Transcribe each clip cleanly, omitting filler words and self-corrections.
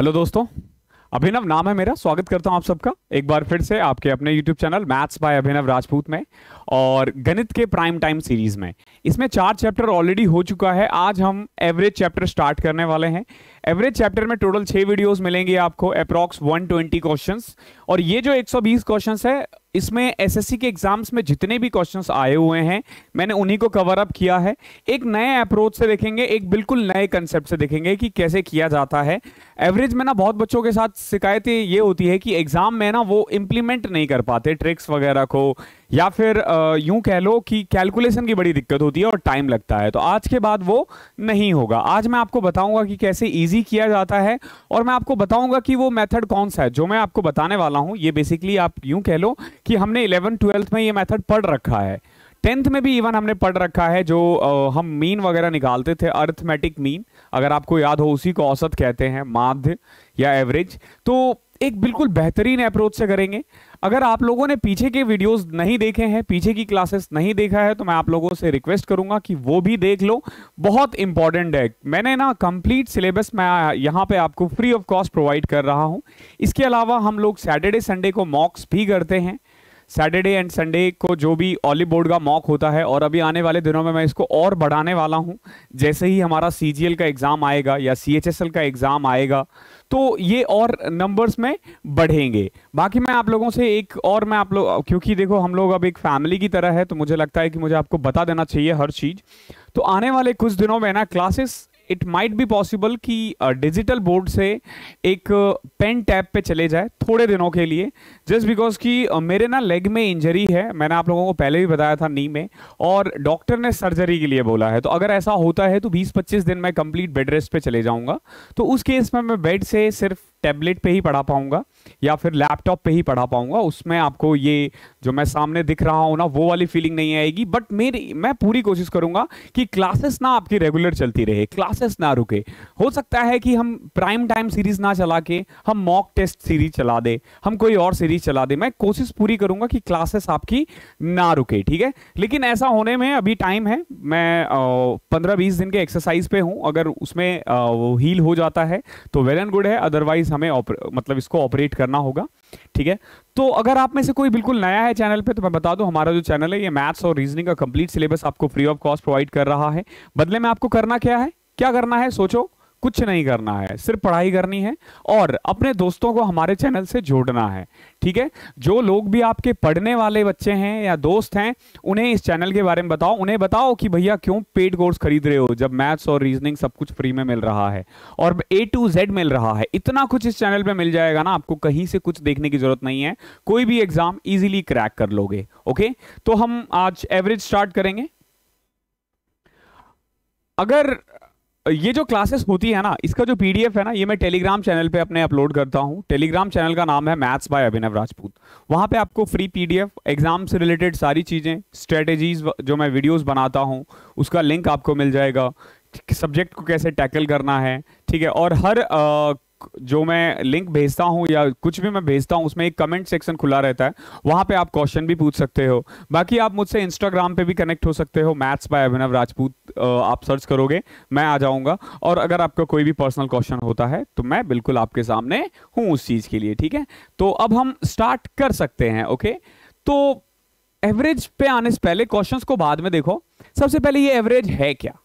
Hello दोस्तों, अभिनव नाम है मेरा। स्वागत करता हूं आप सबका एक बार फिर से आपके अपने यूट्यूब चैनल मैथ्स बाय अभिनव राजपूत में और गणित के प्राइम टाइम सीरीज में। इसमें 4 चैप्टर ऑलरेडी हो चुका है। आज हम एवरेज चैप्टर स्टार्ट करने वाले हैं। एवरेज चैप्टर में टोटल 6 वीडियोस मिलेंगे आपको, अप्रॉक्स 120 क्वेश्चंस। और ये जो 120 क्वेश्चंस है, इसमें एसएससी के एग्जाम्स में जितने भी क्वेश्चंस आए हुए हैं मैंने उन्हीं को कवर अप किया है। एक नए अप्रोच से देखेंगे, एक बिल्कुल नए कंसेप्ट से देखेंगे कि कैसे किया जाता है। एवरेज में ना बहुत बच्चों के साथ शिकायतें ये होती है कि एग्जाम में ना वो इंप्लीमेंट नहीं कर पाते ट्रिक्स वगैरह को, या फिर यूं कह लो कि कैलकुलेशन की बड़ी दिक्कत होती है और टाइम लगता है। तो आज के बाद वो नहीं होगा। आज मैं आपको बताऊंगा कि कैसे इजी किया जाता है और मैं आपको बताऊंगा कि वो मेथड कौन सा है जो मैं आपको बताने वाला हूं। ये बेसिकली आप यूं कह लो कि हमने 11th-12th में ये मेथड पढ़ रखा है, 10th में भी इवन हमने पढ़ रखा है। जो हम मीन वगैरह निकालते थे, अरिथमेटिक मीन, अगर आपको याद हो, उसी को औसत कहते हैं, माध्य या एवरेज। तो एक बिल्कुल बेहतरीन अप्रोच से करेंगे। अगर आप लोगों ने पीछे के वीडियोस नहीं देखे हैं, पीछे की क्लासेस नहीं देखा है, तो मैं आप लोगों से रिक्वेस्ट करूंगा कि वो भी देख लो। बहुत इंपॉर्टेंट है। मैंने ना कंप्लीट सिलेबस मैं यहाँ पे आपको फ्री ऑफ कॉस्ट प्रोवाइड कर रहा हूँ। इसके अलावा हम लोग सैटरडे संडे को मॉक्स भी करते हैं। सैटरडे एंड संडे को जो भी ऑलिव बोर्ड का मॉक होता है, और अभी आने वाले दिनों में मैं इसको और बढ़ाने वाला हूं। जैसे ही हमारा सीजीएल का एग्जाम आएगा या सीएचएसएल का एग्जाम आएगा तो ये और नंबर्स में बढ़ेंगे। बाकी मैं आप लोगों से एक और मैं आप लोग, क्योंकि देखो हम लोग अब एक फैमिली की तरह है, तो मुझे लगता है कि मुझे आपको बता देना चाहिए हर चीज। तो आने वाले कुछ दिनों में ना classes it might be possible कि डिजिटल बोर्ड से एक पेन टैब पे चले जाए थोड़े दिनों के लिए, जस्ट बिकॉज कि मेरे ना लेग में इंजरी है। मैंने आप लोगों को पहले भी बताया था, नी में, और डॉक्टर ने सर्जरी के लिए बोला है। तो अगर ऐसा होता है तो 20-25 दिन मैं कंप्लीट बेड रेस्ट पे चले जाऊंगा। तो उस केस में मैं बेड से सिर्फ टैबलेट पे ही पढ़ा पाऊंगा या फिर लैपटॉप पे ही पढ़ा पाऊंगा। उसमें आपको ये जो मैं सामने दिख रहा हूं ना, वो वाली फीलिंग नहीं आएगी। बट मैं पूरी कोशिश करूंगा कि क्लासेस ना आपकी रेगुलर चलती रहे, क्लासेस ना रुके। हो सकता है कि हम प्राइम टाइम सीरीज ना चला के हम मॉक टेस्ट सीरीज चला दे, हम कोई और सीरीज चला दे। मैं कोशिश पूरी करूंगा कि क्लासेस आपकी ना रुके, ठीक है। लेकिन ऐसा होने में अभी टाइम है। मैं 15-20 दिन के एक्सरसाइज पे हूं। अगर उसमें वो हील हो जाता है तो वेल एंड गुड है, अदरवाइज हमें मतलब इसको ऑपरेट करना होगा, ठीक है। तो अगर आप में से कोई बिल्कुल नया है चैनल पे, तो मैं बता दूं, हमारा जो चैनल है ये मैथ्स और रीजनिंग का कंप्लीट सिलेबस आपको फ्री ऑफ कॉस्ट प्रोवाइड कर रहा है। बदले में आपको करना क्या है, क्या करना है सोचो। कुछ नहीं करना है, सिर्फ पढ़ाई करनी है और अपने दोस्तों को हमारे चैनल से जोड़ना है, ठीक है। जो लोग भी आपके पढ़ने वाले बच्चे हैं या दोस्त हैं, उन्हें इस चैनल के बारे में बताओ। उन्हें बताओ कि भैया क्यों पेड कोर्स खरीद रहे हो जब मैथ्स और रीजनिंग सब कुछ फ्री में मिल रहा है और A to Z मिल रहा है। इतना कुछ इस चैनल पे मिल जाएगा ना, आपको कहीं से कुछ देखने की जरूरत नहीं है। कोई भी एग्जाम इजीली क्रैक कर लोगे, ओके। तो हम आज एवरेज स्टार्ट करेंगे। अगर ये जो क्लासेस होती है ना, इसका जो पीडीएफ है ना, ये मैं टेलीग्राम चैनल पे अपने अपलोड करता हूँ। टेलीग्राम चैनल का नाम है मैथ्स बाय अभिनव राजपूत। वहाँ पे आपको फ्री पीडीएफ, एग्जाम से रिलेटेड सारी चीज़ें, स्ट्रेटेजीज जो मैं वीडियोस बनाता हूँ, उसका लिंक आपको मिल जाएगा। सब्जेक्ट को कैसे टैकल करना है, ठीक है। और हर जो मैं लिंक भेजता हूं या कुछ भी मैं भेजता हूं, उसमें एक कमेंट सेक्शन खुला रहता है। वहां पे आप क्वेश्चन भी पूछ सकते हो। बाकी आप मुझसे इंस्टाग्राम पे भी कनेक्ट हो सकते हो, मैथ्स बाय अभिनव राजपूत आप सर्च करोगे, मैं आ जाऊंगा। और अगर आपका कोई भी पर्सनल क्वेश्चन होता है तो मैं बिल्कुल आपके सामने हूं उस चीज के लिए, ठीक है। तो अब हम स्टार्ट कर सकते हैं, ओके। तो एवरेज पे आने से पहले, क्वेश्चंस को बाद में देखो। सबसे पहले ये एवरेज है क्या?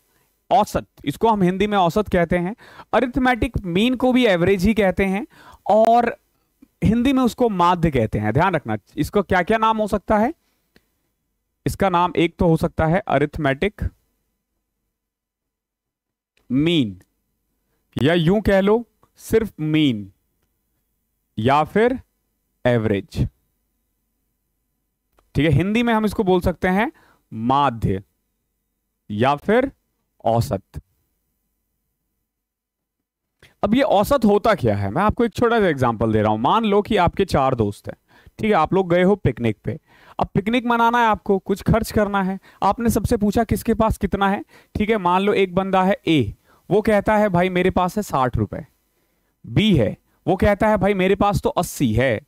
औसत, इसको हम हिंदी में औसत कहते हैं। अरिथमेटिक मीन को भी एवरेज ही कहते हैं और हिंदी में उसको माध्य कहते हैं। ध्यान रखना, इसको क्या क्या नाम हो सकता है। इसका नाम एक तो हो सकता है अरिथमेटिक मीन, या यूं कह लो सिर्फ मीन, या फिर एवरेज, ठीक है। हिंदी में हम इसको बोल सकते हैं माध्य या फिर औसत। अब ये औसत होता क्या है, मैं आपको एक छोटा सा एग्जांपल दे रहा हूं। मान लो कि आपके 4 दोस्त हैं, ठीक है। आप लोग गए हो पिकनिक पे। अब पिकनिक मनाना है, आपको कुछ खर्च करना है। आपने सबसे पूछा किसके पास कितना है, ठीक है। मान लो एक बंदा है ए, वो कहता है भाई मेरे पास है 60 रुपए। बी है, वो कहता है भाई मेरे पास तो 80 है।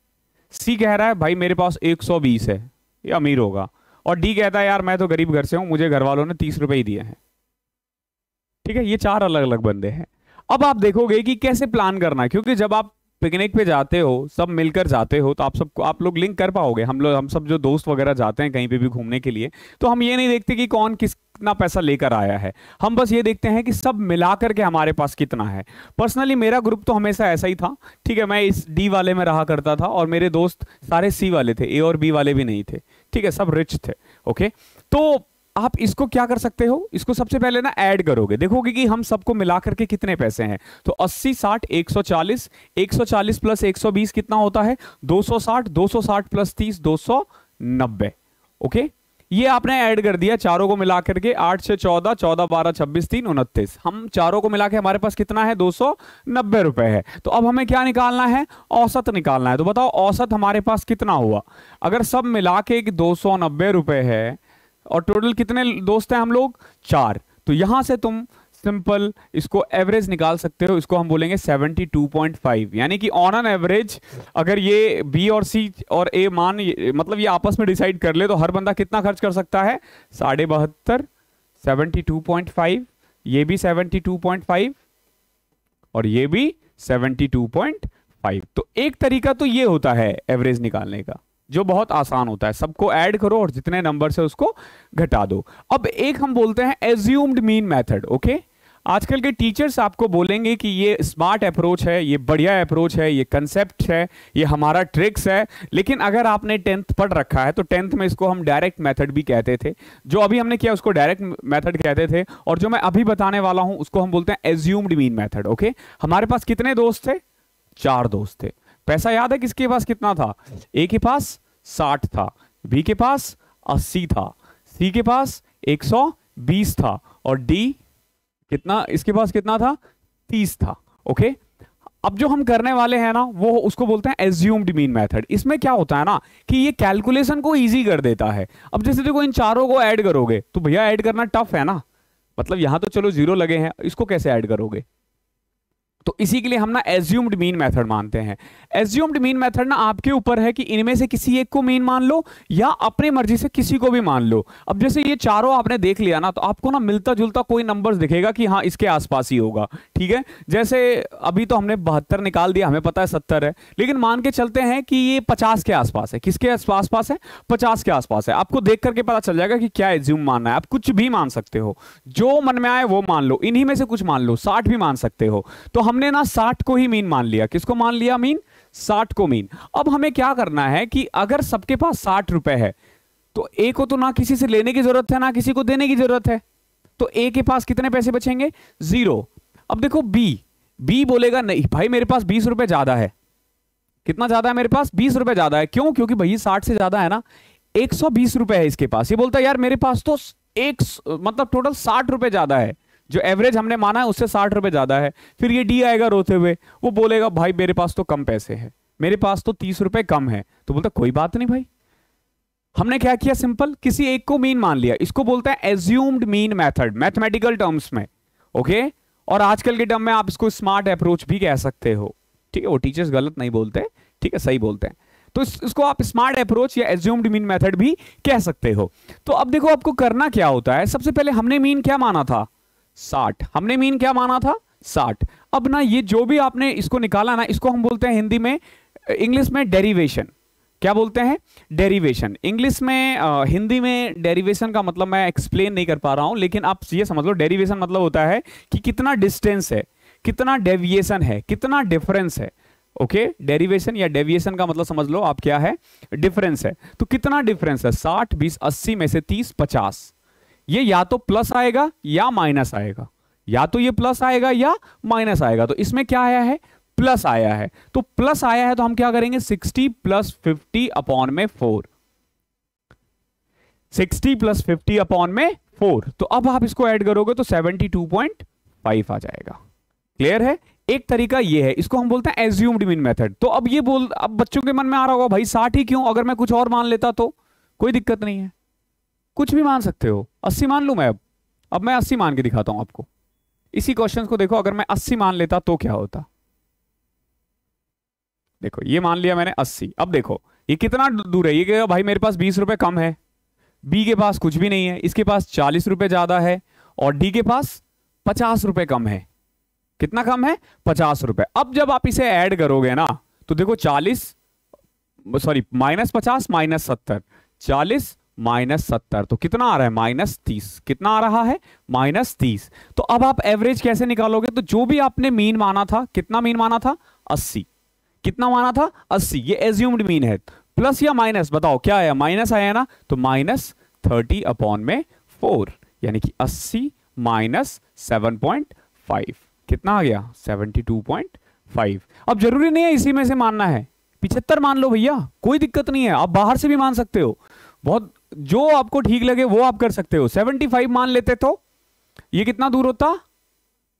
सी कह रहा है भाई मेरे पास 120 है, ये अमीर होगा। और डी कहता है यार मैं तो गरीब घर से हूं, मुझे घर वालों ने 30 रुपए ही दिए हैं, ठीक है। ये 4 अलग अलग बंदे हैं। अब आप देखोगे कि कैसे प्लान करना है, क्योंकि जब आप पिकनिक पे जाते हो, सब मिलकर जाते हो, तो आप लोग लिंक कर पाओगे। हम सब जो दोस्त वगैरह जाते हैं कहीं पे भी घूमने के लिए, तो हम ये नहीं देखते कि कौन कितना पैसा लेकर आया है, हम बस ये देखते हैं कि सब मिला करके हमारे पास कितना है। पर्सनली मेरा ग्रुप तो हमेशा ऐसा ही था, ठीक है, मैं इस डी वाले में रहा करता था और मेरे दोस्त सारे सी वाले थे, ए और बी वाले भी नहीं थे, ठीक है, सब रिच थे। ओके, तो आप इसको क्या कर सकते हो, इसको सबसे पहले ना ऐड करोगे, देखोगे कि हम सबको मिला करके कितने पैसे हैं। तो 80 60 140, 140 प्लस 120 कितना होता है 260, 260 प्लस 30 290। ओके, ये आपने ऐड कर दिया चारों को मिला करके, 8 से 14, 14 12 26 3 29, हम चारों को मिला के हमारे पास कितना है 290 रुपए है। तो अब हमें क्या निकालना है, औसत निकालना है। तो बताओ औसत हमारे पास कितना हुआ, अगर सब मिला के 290 रुपए है और टोटल कितने दोस्त हैं हम लोग 4, तो यहां से तुम सिंपल इसको एवरेज निकाल सकते हो, इसको हम बोलेंगे 72.5, यानी कि ऑन एन एवरेज अगर ये बी और सी और ए मतलब ये आपस में डिसाइड कर ले तो हर बंदा कितना खर्च कर सकता है 72.5, 72.5, ये भी 72.5 और ये भी 72.5। तो एक तरीका तो ये होता है एवरेज निकालने का, जो बहुत आसान होता है, सबको ऐड करो और जितने नंबर से उसको घटा दो। अब एक हम बोलते हैं एज्यूम्ड मीन मेथड। ओके, आजकल के टीचर्स आपको बोलेंगे कि ये स्मार्ट अप्रोच है, ये बढ़िया अप्रोच है, ये कंसेप्ट है, ये हमारा ट्रिक्स है, लेकिन अगर आपने 10th पढ़ रखा है तो 10th में इसको हम डायरेक्ट मेथड भी कहते थे, जो अभी हमने किया उसको डायरेक्ट मेथड कहते थे, और जो मैं अभी बताने वाला हूं उसको हम बोलते हैं एज्यूम्ड मीन मेथड। ओके, हमारे पास कितने दोस्त थे 4 दोस्त थे, पैसा याद है किसके पास कितना था, ए के पास 60 था, बी के पास 80 था, सी के पास 120 था और डी कितना, इसके पास कितना था 30 था। ओके, अब जो हम करने वाले हैं ना वो उसको बोलते हैं एज्यूम्ड मीन मेथड। इसमें क्या होता है ना कि ये कैलकुलेशन को इजी कर देता है। अब जैसे देखो इन चारों को ऐड करोगे तो भैया ऐड करना टफ है ना, मतलब यहां तो चलो 0 लगे हैं, इसको कैसे ऐड करोगे, तो इसी के लिए हम ना एज्यूम्ड मीन मेथड मानते हैं। एज्यूम्ड मीन मेथड ना आपके ऊपर है कि इनमें से किसी एक को मीन मान लो या अपनी मर्जी से किसी को भी मान लो। अब जैसे ये चारों आपने देख लिया ना, तो आपको ना मिलता जुलता कोई नंबर्स दिखेगा कि हाँ इसके आसपास ही होगा, ठीक है। जैसे अभी तो हमने 72 निकाल दिया, हमें पता है 70 है, लेकिन मान के चलते हैं कि ये 50 के आसपास है। किसके आसपास है, 50 के आसपास है। आपको देख करके पता चल जाएगा कि क्या एज्यूम मानना है। आप कुछ भी मान सकते हो, जो मन में आए वो मान लो, इन्हीं में से कुछ मान लो, 60 भी मान सकते हो। तो हमने ना 60 को ही मीन मान लिया। किसको मान लिया मीन, 60 को मीन। अब हमें क्या करना है कि अगर सबके पास 60 रुपए है तो ए को तो ना किसी से लेने की जरूरत है ना किसी को देने की जरूरत है, तो ए के पास कितने पैसे बचेंगे 0। अब देखो बी बोलेगा नहीं भाई मेरे पास 20 रुपए ज्यादा है। कितना ज्यादा है मेरे पास, 20 रुपए ज्यादा है। क्यों, क्योंकि भाई 60 से ज्यादा है ना, 120 रुपए है इसके पास। ये बोलता है यार मेरे पास तो मतलब टोटल 60 रुपए ज्यादा है, जो एवरेज हमने माना है उससे 60 रुपए ज्यादा है। फिर ये डी आएगा रोते हुए, वो बोलेगा भाई मेरे पास तो कम पैसे हैं, मेरे पास तो 30 रुपए कम है। तो बोलता कोई बात नहीं भाई, हमने क्या किया, सिंपल किसी एक को मीन मान लिया। इसको बोलते हैं assumed mean method mathematical terms में। ओके, और आजकल के टर्म में आप इसको स्मार्ट अप्रोच भी कह सकते हो, ठीक है। वो टीचर्स गलत नहीं बोलते, ठीक है, सही बोलते हैं। तो इसको आप स्मार्ट अप्रोच या एज्यूम्ड मीन मेथड भी कह सकते हो। तो अब देखो आपको करना क्या होता है, सबसे पहले हमने मीन क्या माना था 60, हमने मीन क्या माना था 60। अब ना ये जो भी आपने इसको निकाला ना, इसको हम बोलते हैं हिंदी में, इंग्लिश में डेरिवेशन। क्या बोलते हैं, डेरिवेशन। इंग्लिश में हिंदी में डेरिवेशन का मतलब मैं एक्सप्लेन नहीं कर पा रहा हूं, लेकिन आप ये समझ लो डेरिवेशन मतलब होता है कि कितना डिस्टेंस है, कितना डेविएशन है, कितना डिफरेंस है। ओके, डेरिवेशन या डेविएशन का मतलब समझ लो आप क्या है, डिफरेंस है। तो कितना डिफरेंस है, 60 20 80 में से 30 50। ये या तो प्लस आएगा या माइनस आएगा, या तो ये प्लस आएगा या माइनस आएगा। तो इसमें क्या आया है, प्लस आया है। तो प्लस आया है तो हम क्या करेंगे 60 प्लस 50 अपॉन में 4, 60 प्लस 50 अपॉन में 4। तो अब आप इसको ऐड करोगे तो 72.5 आ जाएगा। क्लियर है, एक तरीका ये है, इसको हम बोलते हैं एज्यूम्ड मीन मेथड। तो अब ये अब बच्चों के मन में आ रहा होगा भाई 60 ही क्यों, अगर मैं कुछ और मान लेता तो कोई दिक्कत नहीं है, कुछ भी मान सकते हो। 80 मान लूं मैं, अब मैं 80 मान के दिखाता हूं आपको। इसी क्वेश्चन को देखो, अगर मैं 80 मान लेता तो क्या होता। देखो ये मान लिया मैंने 80। अब देखो ये कितना दूर है, ये कहेगा भाई मेरे पास 20 रुपए कम है, बी के पास कुछ भी नहीं है, इसके पास 40 रुपए ज्यादा है और डी के पास 50 रुपए कम है। कितना कम है? 50 रुपए। अब जब आप इसे ऐड करोगे ना तो देखो 40, सॉरी -50 -70, 40 -70 तो कितना आ रहा है? -30। कितना आ रहा है? -30। तो अब आप एवरेज कैसे निकालोगे? तो जो भी आपने मीन माना था, कितना मीन माना था? 80। कितना माना था? 80। ये एज्यूम्ड मीन है। प्लस या माइनस बताओ क्या आया? माइनस आया ना, तो -30/4 यानी कि 80 -7.5 कितना आ गया? 72.5। अब जरूरी नहीं है इसी में से मानना है, 75 मान लो भैया, कोई दिक्कत नहीं है, आप बाहर से भी मान सकते हो, बहुत जो आपको ठीक लगे वो आप कर सकते हो। 75 मान लेते तो ये कितना दूर होता?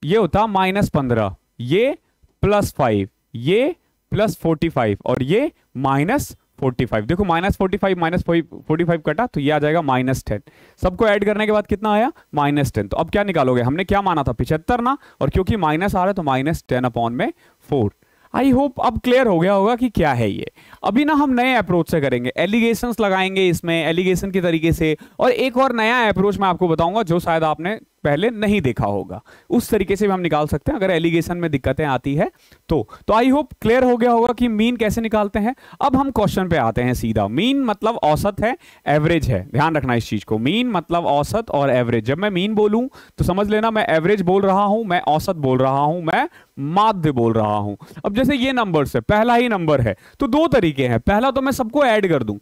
ये होता -15, ये +5, ये +45 और ये -45। देखो -45 -45 कटा तो ये आ जाएगा -10। सबको ऐड करने के बाद कितना आया? -10। तो अब क्या निकालोगे? हमने क्या माना था? 75 ना, और क्योंकि माइनस आ रहा है तो -10/4। आई होप अब क्लियर हो गया होगा कि क्या है ये। अभी ना हम नए अप्रोच से करेंगे, एलिगेशंस लगाएंगे इसमें, एलिगेशन के तरीके से, और एक और नया अप्रोच मैं आपको बताऊंगा जो शायद आपने पहले नहीं देखा होगा। उस तरीके से भी हम निकाल सकते हैं अगर एलिगेशन में दिक्कतें आती है तो आई होप क्लियर हो गया होगा कि मीन कैसे निकालते हैं। अब हम क्वेश्चन पे आते हैं सीधा। मीन मतलब औसत है, एवरेज है, ध्यान रखना इस चीज को। मीन मतलब औसत और एवरेज। जब मैं मीन बोलूं तो समझ लेना मैं एवरेज बोल रहा हूं, मैं औसत बोल रहा हूं, मैं माध्य बोल रहा हूं। अब जैसे ये नंबर से पहला ही नंबर है तो दो तरीके हैं। पहला तो मैं सबको ऐड कर दूं,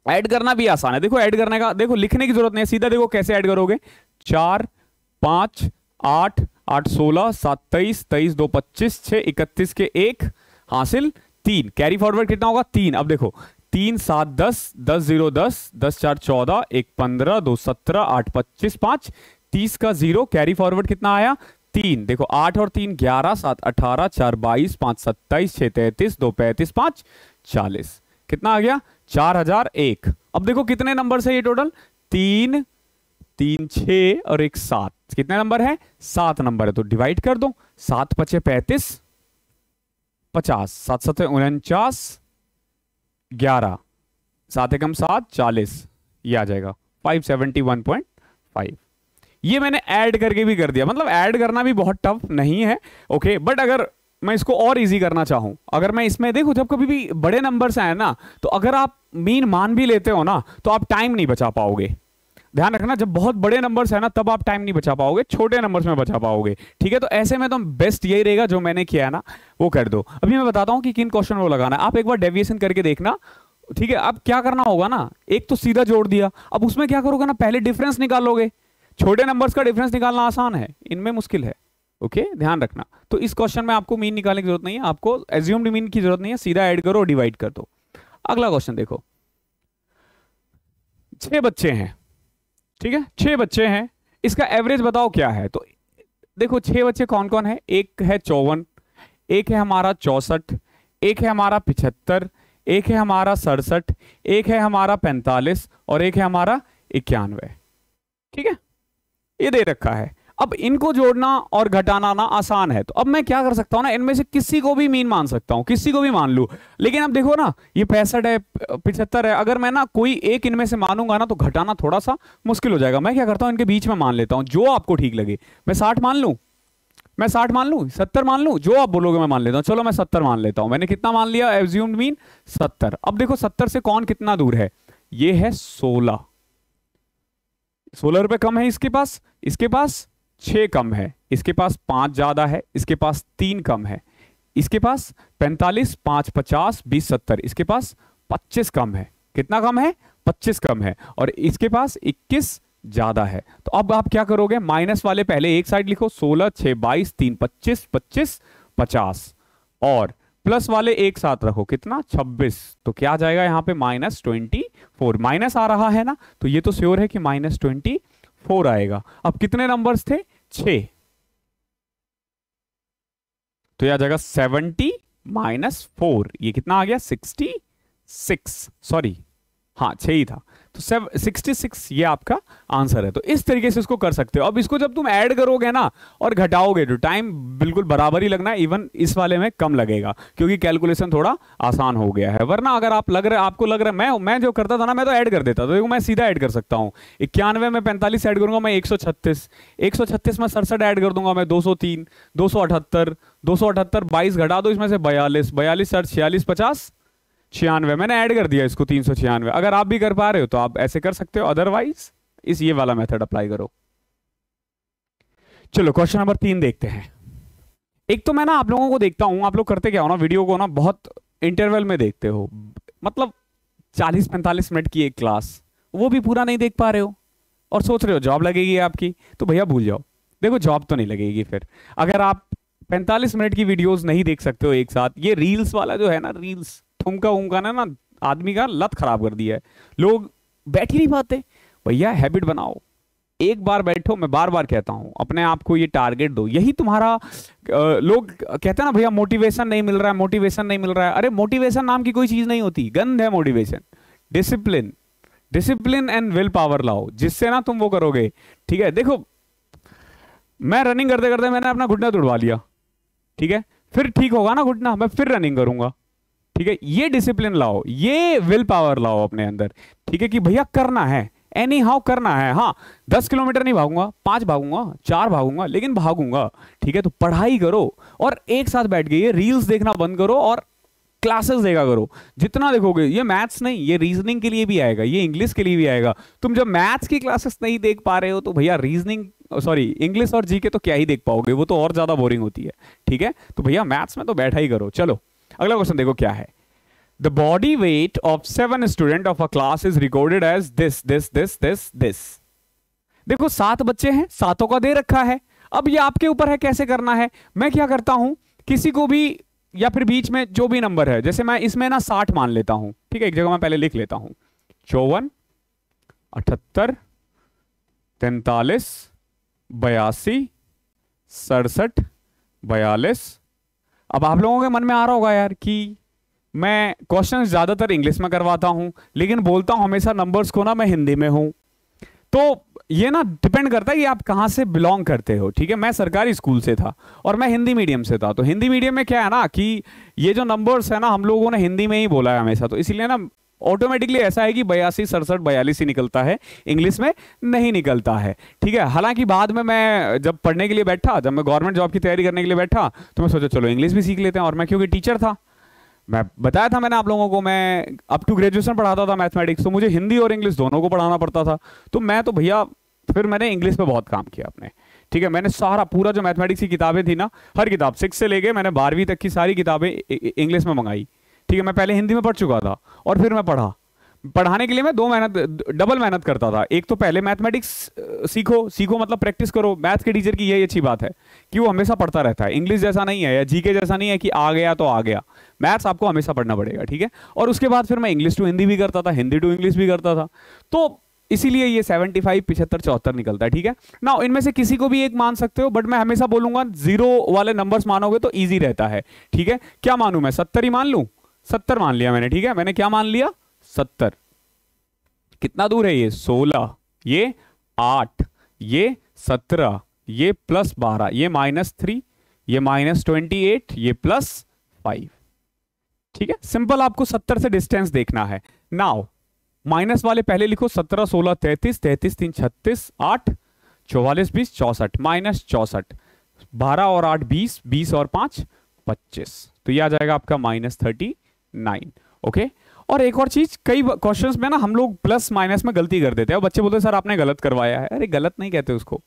ऐड करना भी आसान है। देखो ऐड करने का, देखो लिखने की जरूरत नहीं है, सीधा देखो कैसे ऐड करोगे। 4 5 8 8 16 7 23 23 2 25 6 31 के 1 हासिल 3, कैरी फॉरवर्ड कितना होगा? 3। अब देखो 3 7 10 10 0 10 10 4 14 1 15 2 17 8 25 5 30 का 0, कैरी फॉरवर्ड कितना आया? 3। देखो 8 और 3 11 7 18 4 22 5 27 6 33 2 35 5 40 कितना आ गया? 4001। अब देखो कितने नंबर से ये टोटल? 3 3 6 और 1 7, कितने नंबर है? 7 नंबर है। तो डिवाइड कर दो, 7 5 35 50, 7 7 49 11, 7 एकम 7 40, ये आ जाएगा 571.5। ये मैंने ऐड करके भी कर दिया, मतलब ऐड करना भी बहुत टफ नहीं है, ओके। बट अगर मैं इसको और इजी करना चाहूं, अगर मैं इसमें देखो जब कभी भी बड़े नंबर्स आए ना तो अगर आप मीन मान भी लेते हो ना तो आप टाइम नहीं बचा पाओगे। ध्यान रखना, जब बहुत बड़े नंबर्स है ना तब आप टाइम नहीं बचा पाओगे, छोटे नंबर्स में बचा पाओगे, ठीक है। तो ऐसे में तो बेस्ट यही रहेगा जो मैंने किया है ना वो कर दो। अभी मैं बताता हूं कि किन क्वेश्चन वो लगाना है, आप एक बार डेविएशन करके देखना, ठीक है। अब क्या करना होगा ना, एक तो सीधा जोड़ दिया, अब उसमें क्या करोगे ना, पहले डिफरेंस निकालोगे। छोटे नंबर्स का डिफरेंस निकालना आसान है, इनमें मुश्किल है, ओके। ध्यान रखना। तो इस क्वेश्चन में आपको मीन निकालने की जरूरत नहीं है, आपको एज्यूम्ड मीन की जरूरत नहीं है, सीधा ऐड करो और डिवाइड कर दो। अगला क्वेश्चन देखो, 6 बच्चे हैं, ठीक है, 6 बच्चे हैं, इसका एवरेज बताओ क्या है। तो देखो 6 बच्चे कौन कौन है, एक है 54, एक है हमारा 64, एक है हमारा 75, एक है हमारा 67, एक है हमारा 45 और एक है हमारा 91, ठीक है। ये दे रखा है। अब इनको जोड़ना और घटाना ना आसान है, तो अब मैं क्या कर सकता हूं ना, इनमें से किसी को भी मीन मान सकता हूं, किसी को भी मान लूं। लेकिन अब देखो ना, ये 65 है, 75 है, अगर मैं ना कोई एक इनमें से मानूंगा ना तो घटाना थोड़ा सा मुश्किल हो जाएगा। मैं क्या करता हूं, इनके बीच में मान लेता हूं, जो आपको ठीक लगे। मैं 60 मान लूं, मैं 60 मान लूं, 70 मान लूं, जो आप बोलोगे मैं मान लेता हूं। चलो मैं 70 मान लेता हूं। मैंने कितना मान लिया? Assumed mean 70। अब देखो 70 से कौन कितना दूर है, ये है 16, 16 रुपए कम है इसके पास, इसके पास 6 कम है, इसके पास 5 ज्यादा है, इसके पास 3 कम है, इसके पास 45, 5 50 20 70, इसके पास 25 कम है। कितना कम है? 25 कम है। और इसके पास 21 ज्यादा है। तो अब आप क्या करोगे, माइनस वाले पहले एक साइड लिखो, 16 6 22 3 25 25 50, और प्लस वाले एक साथ रखो, कितना? 26। तो क्या आ जाएगा यहाँ पे? -24। माइनस आ रहा है ना, तो ये तो श्योर है कि -24 आएगा। अब कितने नंबर्स थे? 6, तो यह आ जाएगा 70 - 4, ये कितना आ गया? 66, सॉरी हाँ 6 ही था, तो 66 ये आपका आंसर है। तो इस तरीके से इसको कर सकते हो। अब इसको जब तुम ऐड करोगे ना और घटाओगे तो टाइम बिल्कुल बराबर ही लगना है, इवन इस वाले में कम लगेगा क्योंकि कैलकुलेशन थोड़ा आसान हो गया है। वरना अगर आपको लग रहा है मैं जो करता था ना, मैं तो ऐड कर देता था। देखो मैं सीधा ऐड कर सकता हूँ, 91 में 45 ऐड करूंगा मैं 136 में 67 ऐड कर दूंगा मैं 203, 278, 22 घटा दो इसमें से 42, 46, 50, 96, मैंने ऐड कर दिया इसको 396। अगर आप भी कर पा रहे हो तो आप ऐसे कर सकते हो, अदरवाइज इस ये वाला मेथड अप्लाई करो। चलो क्वेश्चन नंबर 3 देखते हैं। एक तो मैं ना आप लोगों को देखता हूं, आप लोग करते क्या हो ना, वीडियो को ना बहुत इंटरवल में देखते हो, मतलब 40-45 मिनट की एक क्लास, वो भी पूरा नहीं देख पा रहे हो और सोच रहे हो जॉब लगेगी आपकी। तो भैया भूल जाओ, देखो जॉब तो नहीं लगेगी फिर अगर आप 45 मिनट की वीडियोस नहीं देख सकते हो एक साथ। ये रील्स वाला जो है ना, रील्स ठुमका उमका ना आदमी का लत खराब कर दिया है, लोग बैठ ही नहीं पाते। भैया हैबिट बनाओ, एक बार बैठो, मैं बार बार कहता हूं, अपने आप को ये टारगेट दो, यही तुम्हारा लोग कहते हैं ना भैया मोटिवेशन नहीं मिल रहा है, मोटिवेशन नहीं मिल रहा है। अरे मोटिवेशन नाम की कोई चीज नहीं होती, गंद है motivation. Discipline and will power लाओ, जिससे ना तुम वो करोगे। ठीक है, देखो मैं रनिंग करते करते मैंने अपना घुटना तुड़वा लिया, ठीक है, फिर ठीक होगा ना घुटना, मैं फिर रनिंग करूंगा। ठीक है, ये डिसिप्लिन लाओ, ये विल पावर लाओ अपने अंदर। ठीक है कि भैया करना है, एनी हाउ करना है। हाँ 10 किलोमीटर नहीं भागूंगा, 5 भागूंगा, 4 भागूंगा, लेकिन भागूंगा। ठीक है, तो पढ़ाई करो और एक साथ बैठ गए रील्स देखना बंद करो और क्लासेस देखा करो। जितना देखोगे, ये मैथ्स नहीं, ये रीजनिंग के लिए भी आएगा, ये इंग्लिश के लिए भी आएगा। तुम जब मैथ्स की क्लासेस नहीं देख पा रहे हो तो भैया रीजनिंग इंग्लिश और जीके तो क्या ही देख पाओगे, वो तो और ज्यादा बोरिंग होती है। ठीक है, तो भैया मैथ्स में तो बैठा ही करो। चलो अगला क्वेश्चन देखो क्या है। The body weight of 7 student of a class is recorded as this. देखो 7 बच्चे हैं, सातों का दे रखा है। अब ये आपके ऊपर है कैसे करना है। मैं क्या करता हूं, किसी को भी या फिर बीच में जो भी नंबर है, जैसे मैं इसमें ना 60 मान लेता हूं। ठीक है, एक जगह मैं पहले लिख लेता हूं, 54, 78, 43, 82, 67, 42। अब आप लोगों के मन में आ रहा होगा यार कि मैं क्वेश्चन ज्यादातर इंग्लिश में करवाता हूं, लेकिन बोलता हूं हमेशा नंबर्स को ना मैं हिंदी में हूं। तो ये ना डिपेंड करता है कि आप कहां से बिलोंग करते हो। ठीक है, मैं सरकारी स्कूल से था और मैं हिंदी मीडियम से था। तो हिंदी मीडियम में क्या है ना कि ये जो नंबर्स है ना, हम लोगों ने हिंदी में ही बोला है हमेशा, तो इसलिए ना ऑटोमेटिकली ऐसा है कि 82, 67, 42 ही निकलता है, इंग्लिश में नहीं निकलता है। ठीक है, हालांकि बाद में मैं जब पढ़ने के लिए बैठा, जब मैं गवर्नमेंट जॉब की तैयारी करने के लिए बैठा, तो मैं सोचा चलो इंग्लिश भी सीख लेते हैं। और मैं क्योंकि टीचर था, मैं बताया था मैंने आप लोगों को, मैं अप टू ग्रेजुएशन पढ़ाता था मैथमेटिक्स, तो मुझे हिंदी और इंग्लिश दोनों को पढ़ाना पड़ता था। तो मैं तो भैया फिर मैंने इंग्लिश पे बहुत काम किया अपने। ठीक है, मैंने सारा पूरा जो मैथमेटिक्स की किताबें थी ना, हर किताब 6 से लेके मैंने 12वीं तक की सारी किताबें इंग्लिश में मंगाई। ठीक है, मैं पहले हिंदी में पढ़ चुका था और फिर मैं पढ़ाने के लिए मैं डबल मेहनत करता था। एक तो पहले मैथमेटिक्स सीखो मतलब प्रैक्टिस करो। मैथ के टीचर की यही अच्छी बात है कि वो हमेशा पढ़ता रहता है, इंग्लिश जैसा नहीं है या जीके जैसा नहीं है कि आ गया तो आ गया। मैथ्स आपको हमेशा पढ़ना पड़ेगा। ठीक है, और उसके बाद फिर मैं इंग्लिश टू हिंदी भी करता था, हिंदी टू इंग्लिश भी करता था। तो इसीलिए ये 75, 75, 74 निकलता है। ठीक है ना, इनमें से किसी को भी एक मान सकते हो, बट मैं हमेशा बोलूंगा 0 वाले नंबर्स मानोगे तो ईजी रहता है। ठीक है, क्या मानू मैं, 70 ही मान लूं, 70 मान लिया मैंने। ठीक है, मैंने क्या मान लिया, 70। कितना दूर है ये, 16, ये 8, ये 17, ये +12, ये -3, ये -28, ये +5। ठीक है, सिंपल आपको 70 से डिस्टेंस देखना है। नाउ माइनस वाले पहले लिखो, 17, 16, 33, 33, 3, 36, 8, 44, 20, 64, -64, 12 और 8, 20, 20 और 5, 25। तो ये आ जाएगा आपका -39। ओके, और एक और चीज, कई क्वेश्चंस में ना हम लोग प्लस माइनस में गलती कर देते हैं। बच्चे बोलते हैं सर आपने गलत करवाया है। अरे गलत नहीं कहते उसको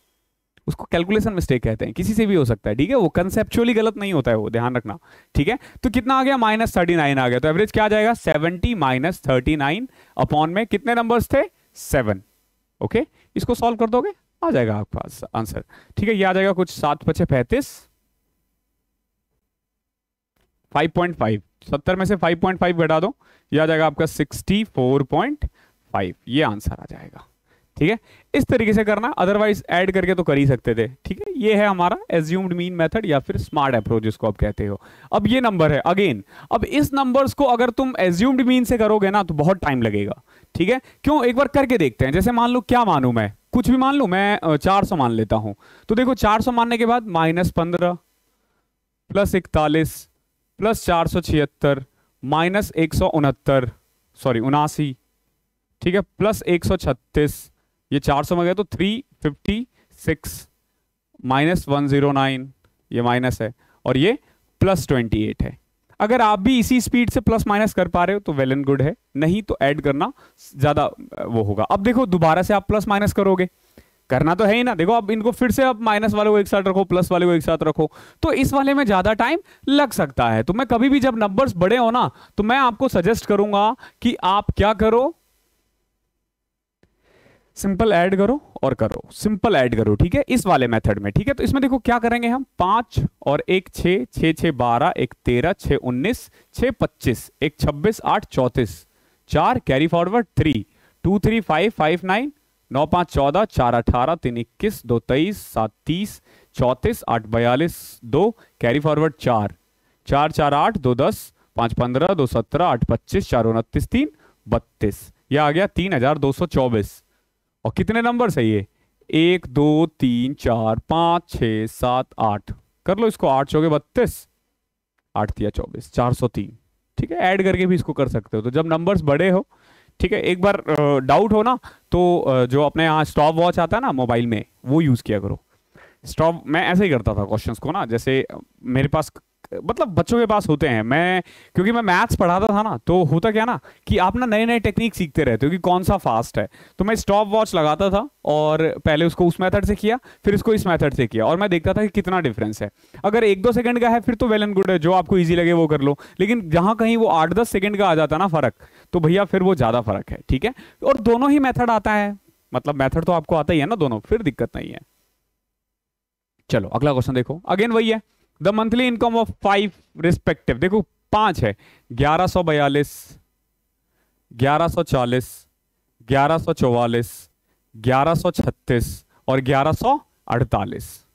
कैलकुलेशन मिस्टेक कहते हैं, किसी से भी हो सकता है। ठीक है, वो कंसेप्चुअली गलत नहीं होता है, वो ध्यान रखना। ठीक है, तो कितना आ गया, -39 आ गया। तो एवरेज क्या आ जाएगा, 70 - 39 अपॉन में कितने नंबर्स थे, 7। ओके, इसको सॉल्व कर दोगे, आ जाएगा आपके पास आंसर। ठीक है, ये आ जाएगा कुछ 7 × 5 = 35, 5.5, 70 में से 5.5 घटा दो, ये आ जाएगा आपका 64.5। ये आंसर आ जाएगा। ठीक है, इस तरीके से करना, अदरवाइज ऐड करके तो कर ही सकते थे। ठीक है, ये है हमारा एज्यूम्ड मीन मेथड या फिर स्मार्ट अप्रोच जिसको आप कहते हो। अब ये नंबर है अगेन, अब इस नंबर्स को अगर तुम एज्यूम्ड मीन से करोगे ना तो बहुत टाइम लगेगा, ठीक है। क्यों, एक बार करके देखते हैं। जैसे मान लो, क्या मानूं मैं, कुछ भी मान लूं, मैं 400 मान लेता हूं। तो देखो 400 मानने के बाद -15 प्लस 41 प्लस 476 माइनस 169, सॉरी 79, ठीक है, प्लस 136, ये 400 में गए तो 356 माइनस 109, ये माइनस है, और ये प्लस 28 है। अगर आप भी इसी स्पीड से प्लस माइनस कर पा रहे हो तो वेल एंड गुड है, नहीं तो ऐड करना ज्यादा वो होगा। अब देखो दोबारा से आप प्लस माइनस करोगे, करना तो है ही ना। देखो अब इनको फिर से अब माइनस वाले को एक साथ रखो, प्लस वाले को एक साथ रखो, तो इस वाले में ज्यादा टाइम लग सकता है। तो मैं कभी भी जब नंबर्स बड़े हो ना तो मैं आपको सजेस्ट करूंगा कि आप क्या करो, सिंपल ऐड करो और करो, सिंपल ऐड करो, ठीक है, इस वाले मेथड में, ठीक है। तो इसमें देखो क्या करेंगे हम, 5 और 1 6, 6 6 12, 1 13, 6 19, 6 25, 1 26, 8 34, 4 कैरी फॉरवर्ड 3, 2 3 5 5 9, 9 5 14, 4 18, 3 21, 2 23, 7 30, 34, 8 42, 2 कैरी फॉरवर्ड 4, 4 4 8, 2 10, 5 15, 2 17, 8 25, 4 29, 3 32, यह आ गया 3224। और कितने नंबर है ये, 1 2 3 4 5 6 7 8, कर लो इसको, 8 चौके 32, 8 तिया 24, 403, ठीक है। ऐड करके भी इसको कर सकते हो। तो जब नंबर्स बड़े हो, ठीक है, एक बार डाउट हो ना तो जो अपने यहाँ स्टॉप वॉच आता है ना मोबाइल में, वो यूज किया करो। स्टॉप, मैं ऐसे ही करता था क्वेश्चंस को ना, जैसे मेरे पास, मतलब बच्चों के पास होते हैं, मैं क्योंकि मैं मैथ्स पढ़ाता था ना, तो होता क्या ना कि आप ना नए नए टेक्निक सीखते रहते हो कि कौन सा फास्ट है। तो मैं स्टॉप वॉच लगाता था और पहले उसको उस मेथड से किया, फिर इसको इस मेथड से किया, और मैं देखता था कि कितना डिफरेंस है। अगर 1-2 सेकंड का है फिर तो वेल एंड गुड है, जो आपको ईजी लगे वो कर लो। लेकिन जहां कहीं वो 8-10 सेकंड का आ जाता ना फर्क, तो भैया फिर वो ज्यादा फर्क है, ठीक है। और दोनों ही मेथड आता है, मतलब मेथड तो आपको आता ही है ना दोनों, फिर दिक्कत नहीं है। चलो अगला क्वेश्चन देखो, अगेन वही है, the monthly income of 5 respective, देखो 5 है, 1142, 1140, 1144, 1136 और 1148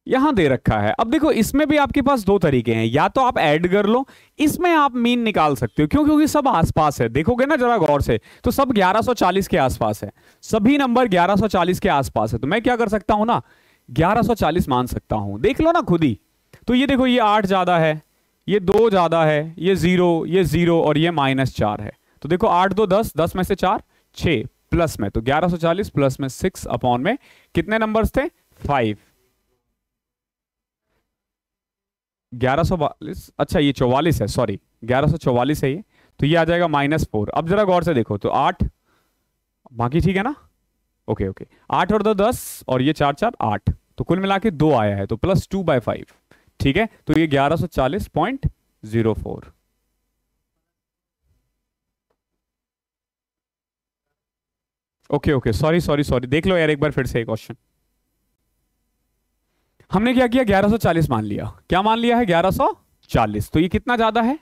यहां दे रखा है। अब देखो इसमें भी आपके पास 2 तरीके हैं, या तो आप ऐड कर लो, इसमें आप मीन निकाल सकते हो, क्यों, क्योंकि सब आसपास है। देखोगे ना जरा गौर से तो सब 1140 के आसपास है, सभी नंबर 1140 के आसपास है। तो मैं क्या कर सकता हूं ना, 1140 मान सकता हूं, देख लो ना खुद ही। तो ये देखो, ये 8 ज्यादा है, ये 2 ज्यादा है, ये 0, ये 0 और ये -4 है। तो देखो 8 2 10, 10 में से 4 6, प्लस में तो 1140 प्लस में 6 अपॉन में कितने नंबर्स थे, 5, 1142, अच्छा ये 44 है, सॉरी 1144 है ये, तो ये आ जाएगा -4। अब जरा गौर से देखो, तो 8 बाकी ठीक है ना, ओके ओके, 8 और 2 10 और ये 4 4 8, तो कुल मिला के 2 आया है, तो +2/5, ठीक है। तो ये 1140.04, okay okay, sorry sorry sorry, देख लो यार एक बार फिर से क्वेश्चन। हमने क्या किया, 1140 मान लिया, क्या मान लिया है 1140, तो ये कितना ज्यादा है,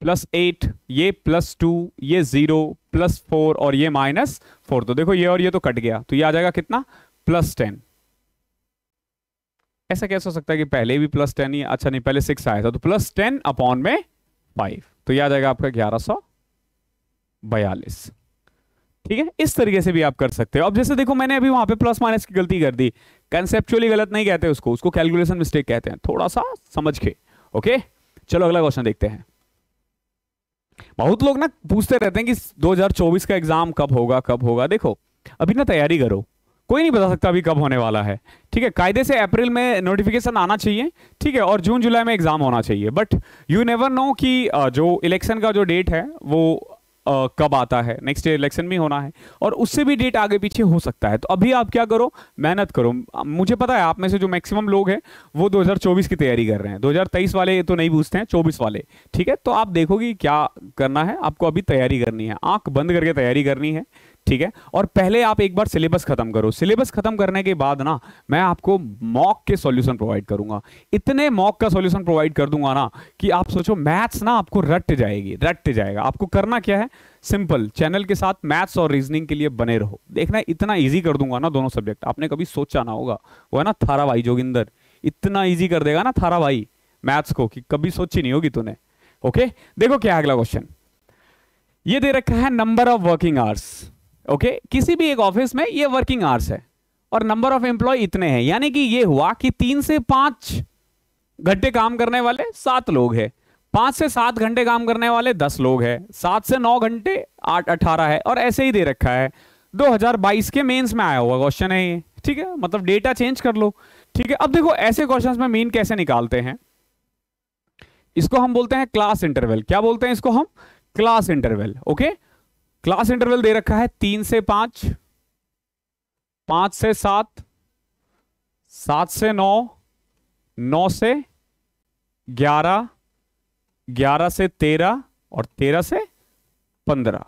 +8, ये +2, ये 0, +4 और ये -4, तो देखो ये और ये तो कट गया, तो ये आ जाएगा कितना, +10। ऐसा कैसे हो सकता है कि पहले भी +10 ही, अच्छा नहीं पहले 6 आया था, तो +10 अपॉन में 5, तो ये आ जाएगा आपका 1142, ठीक है। इस तरीके से भी आप कर सकते हो। अब जैसे देखो मैंने अभी वहां पे प्लस माइनस की गलती कर दी, कंसेप्चुअली गलत नहीं कहते उसको, उसको कैलकुलेशन मिस्टेक कहते हैं, थोड़ा सा समझ के, ओके। चलो अगला क्वेश्चन देखते हैं। बहुत लोग ना पूछते रहते हैं कि 2024 का एग्जाम कब होगा कब होगा। देखो अभी ना तैयारी करो, कोई नहीं बता सकता अभी कब होने वाला है, ठीक है। कायदे से अप्रैल में नोटिफिकेशन आना चाहिए, ठीक है, और जून जुलाई में एग्जाम होना चाहिए, बट यू नेवर नो कि जो इलेक्शन का जो डेट है वो कब आता है, नेक्स्ट ईयर इलेक्शन भी होना है और उससे भी डेट आगे पीछे हो सकता है। तो अभी आप क्या करो, मेहनत करो। मुझे पता है आप में से जो मैक्सिमम लोग हैं वो 2024 की तैयारी कर रहे हैं, 2023 वाले तो नहीं पूछते हैं, 24 वाले, ठीक है। तो आप देखोगे क्या करना है, आपको अभी तैयारी करनी है, आंख बंद करके तैयारी करनी है, ठीक है, और पहले आप एक बार सिलेबस खत्म करो। सिलेबस खत्म करने के बाद ना मैं आपको मॉक के सॉल्यूशन प्रोवाइड करूंगा। इतने मॉक का सॉल्यूशन प्रोवाइड कर दूंगा ना कि आप सोचो मैथ्स ना आपको रट जाएगी, रट जाएगा। आपको करना क्या है, सिंपल, चैनल के साथ मैथ्स और रीजनिंग के लिए बने रहो। देखना इतना इजी कर दूंगा ना दोनों सब्जेक्ट, आपने कभी सोचा ना होगा। वो है ना थारा भाई जोगिंदर, इतना इजी कर देगा ना थारा भाई मैथ्स को कि कभी सोची नहीं होगी तूने। ओके, देखो क्या है अगला क्वेश्चन। ये दे रखा है number of working hours. Okay, किसी भी एक ऑफिस में ये वर्किंग आवर्स है और नंबर ऑफ एम्प्लॉय इतने हैं, यानी कि ये हुआ कि 3 से 5 घंटे काम करने वाले 7 लोग हैं, 5 से 7 घंटे काम करने वाले 10 लोग हैं, 7 से 9 घंटे 8 18 है, और ऐसे ही दे रखा है। 2022 के मेंस में आया हुआ क्वेश्चन है ये, ठीक है, मतलब डेटा चेंज कर लो। ठीक है, अब देखो ऐसे क्वेश्चंस में मीन कैसे निकालते हैं, इसको हम बोलते हैं क्लास इंटरवल। क्या बोलते हैं इसको हम, class interval. Okay, class interval दे रखा है 3 से 5, 5 से 7, 7 से 9, 9 से 11, 11 से 13 और 13 से 15।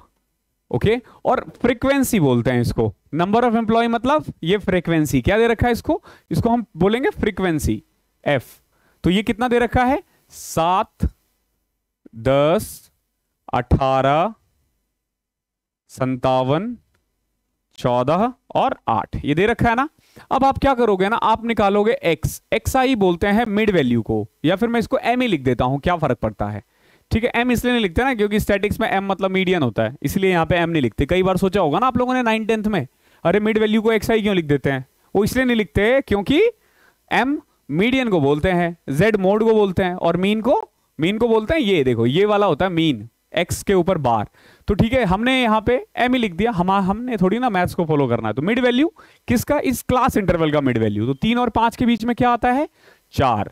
ओके, और फ्रीक्वेंसी बोलते हैं इसको। नंबर ऑफ एम्प्लॉय मतलब ये फ्रीक्वेंसी क्या दे रखा है इसको, इसको हम बोलेंगे फ्रीक्वेंसी एफ। तो ये कितना दे रखा है, 7, 10, 18, 57, 14 और 8 ये दे रखा है ना। अब आप क्या करोगे ना, आप निकालोगे एक्स, एक्स आई बोलते हैं मिड वैल्यू को, या फिर मैं इसको एम ही लिख देता हूं, क्या फर्क पड़ता है। ठीक है, एम इसलिए नहीं लिखते ना क्योंकि स्टैटिक्स में एम मतलब मीडियन होता है, इसलिए यहां पे एम नहीं लिखते। कई बार सोचा होगा ना आप लोगों ने 9th 10th में, अरे मिड वैल्यू को एक्स आई क्यों लिख देते हैं, वो इसलिए नहीं लिखते क्योंकि एम मीडियन को बोलते हैं, जेड मोड को बोलते हैं, और मीन को बोलते हैं ये देखो ये वाला होता है मीन, एक्स के ऊपर बार। तो ठीक है, हमने यहाँ पे एम ही लिख दिया, हमने थोड़ी ना मैथ्स को फॉलो करना है। तो मिड वैल्यू किसका, इस क्लास इंटरवल का मिड वैल्यू। तो 3 और 5 के बीच में क्या आता है, 4,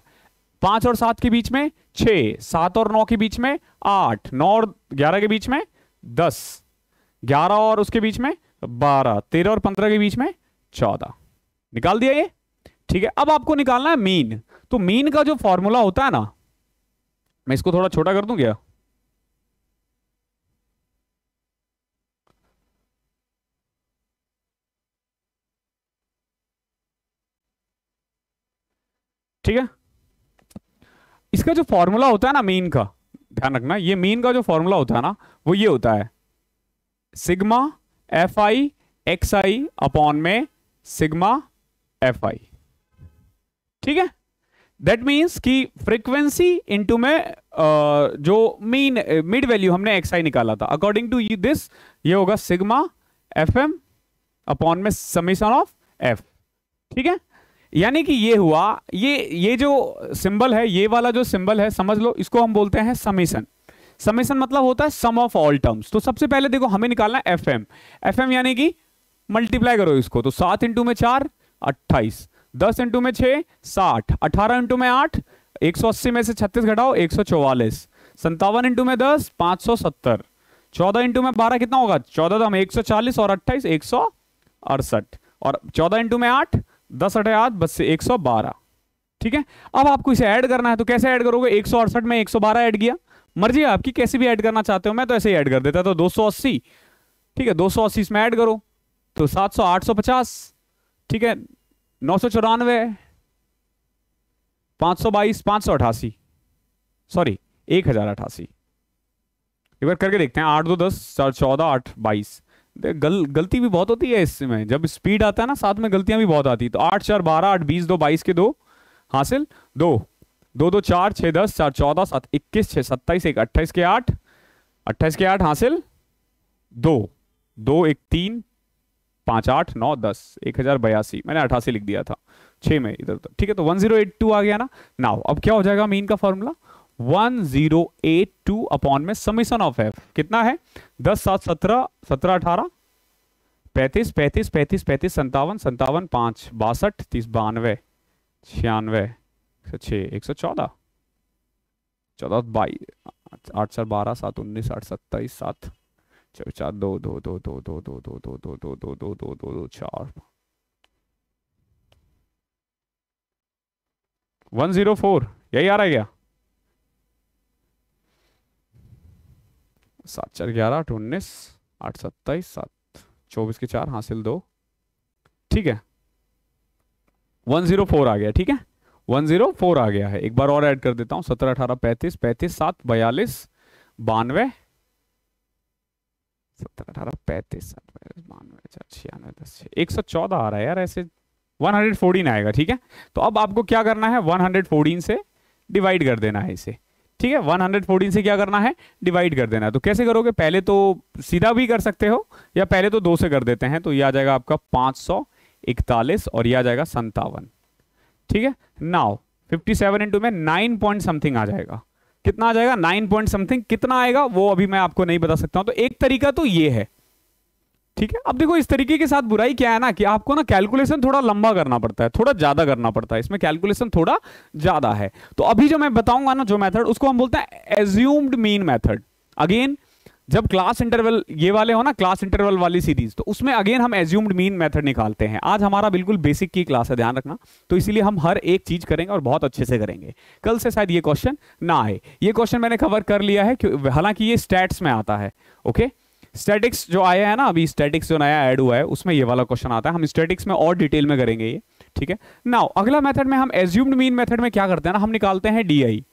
5 और 7 के बीच में 6, 7 और 9 के बीच में 8, 9 और 11 के बीच में 10, 11 और उसके बीच में 12, 13 और 15 के बीच में 14। निकाल दिया ये। ठीक है, अब आपको निकालना है मीन। तो मीन का जो फॉर्मूला होता है ना, मैं इसको थोड़ा छोटा कर दूं क्या, ठीक है, इसका जो फॉर्मूला होता है ना मीन का, ध्यान रखना, ये मीन का जो फॉर्मूला होता है ना वो ये होता है sigma F I x I upon में सिग्मा एफ आई। ठीक है, दैट मीन्स कि फ्रीक्वेंसी इनटू में जो मीन मिड वैल्यू हमने एक्स आई निकाला था, अकॉर्डिंग टू दिस ये होगा सिग्मा एफ एम अपॉन में समीशन ऑफ एफ। ठीक है, यानी कि ये हुआ, ये जो सिंबल है, ये वाला जो सिंबल है समझ लो, इसको हम बोलते हैं समीशन। समीशन मतलब होता है सम ऑफ ऑल टर्म्स। तो सबसे पहले देखो हमें निकालना है एफ एम, एफ एम यानी कि मल्टीप्लाई करो इसको, तो 7 इंटू में 4 28, 10 इंटू में 6 60, 18 इंटू में 8 180 में से 36 घटाओ 144, 57 इंटू में 10 570, 14 इंटू में 12 कितना होगा 14 तो हम 140 और 28 168, और 14 इंटू में 8 10 8 8 बस से 112। ठीक है, अब आपको इसे ऐड करना है, तो कैसे ऐड करोगे, 168 में 112 ऐड किया, मर्जी है आपकी कैसे भी ऐड करना चाहते हो, मैं तो ऐसे ही ऐड कर देता, तो 280। ठीक है, 280 इसमें ऐड करो तो 700 850, ठीक है, 994, 522 588, सॉरी 1088। एक बार करके देखते हैं, 8 2 10 4 14 8 22। गलती भी बहुत होती है इसमें, जब स्पीड आता है ना साथ में गलतियां भी बहुत आती है। तो 8 4 12 8 20 2 22 के 2 हासिल, 2 2 2 4 6 10 4 14 7 21 6 27 1 28 के 8 28 के 8 हासिल, 2 2 1 3 5 8 9 10 1082, मैंने 88 लिख दिया था 6 में इधर उधर। ठीक है, तो 1082 आ गया ना। नाउ अब क्या हो जाएगा मीन का फॉर्मूला, 1082 अपॉन में समीशन ऑफ एफ कितना है, 10 7 17 17 18 35 35 35 35 57 57 5 62 30 92 96 106 114 14 22 8 4 12 7 19 8 27 7 4 2 2 2 2 2 2 2 2 2 2 2 2 2 2 2 4 104 यही आ रहा है क्या, 7 4 11 8 19 8 27 7 24 के 4 हासिल 2, ठीक है 104 आ गया, ठीक है 104 आ गया है। एक बार और ऐड कर देता हूं, 17 18 35 35 7 42 92, 17 18 35 7 42 92 96 10 114 आ रहा है यार, ऐसे 114 आएगा, ठीक है। तो अब आपको क्या करना है, 114 से डिवाइड कर देना है इसे, ठीक है 114 से क्या करना है, डिवाइड कर देना है। तो कैसे करोगे, पहले तो सीधा भी कर सकते हो या पहले तो 2 से कर देते हैं, तो ये आ जाएगा आपका 541 और ये आ जाएगा 57, ठीक है। नाउ 57 इंटू में 9 पॉइंट समथिंग आ जाएगा, कितना आ जाएगा 9 पॉइंट समथिंग, कितना आएगा वो अभी मैं आपको नहीं बता सकता हूं। तो एक तरीका तो ये है, ठीक है। अब देखो इस तरीके के साथ बुराई क्या है ना, कि आपको ना कैलकुलेशन थोड़ा लंबा करना पड़ता है, थोड़ा ज्यादा करना पड़ता है, इसमें कैलकुलेशन थोड़ा ज्यादा है। तो अभी जो मैं बताऊंगा ना जो मेथड, उसको हम बोलते हैं एज्यूम्ड मीन मेथड। अगेन जब क्लास इंटरवल ये वाले हो ना, क्लास इंटरवल वाली सीरीज, तो उसमें अगेन हम एज्यूम्ड मीन मेथड निकालते हैं। आज हमारा बिल्कुल बेसिक की क्लास है, ध्यान रखना, तो इसीलिए हम हर एक चीज करेंगे और बहुत अच्छे से करेंगे। कल से शायद ये क्वेश्चन ना आए, ये क्वेश्चन मैंने कवर कर लिया है, हालांकि ये स्टैट्स में आता है, ओके। स्टैटिक्स जो आया है ना, अभी स्टैटिक्स जो नया ऐड हुआ है उसमें ये वाला क्वेश्चन आता है, हम स्टैटिक्स में और डिटेल में करेंगे ये, ठीक है। नाउ अगला मेथड में हम एज्यूम्ड मीन मेथड में क्या करते हैं ना, हम निकालते हैं डीआई।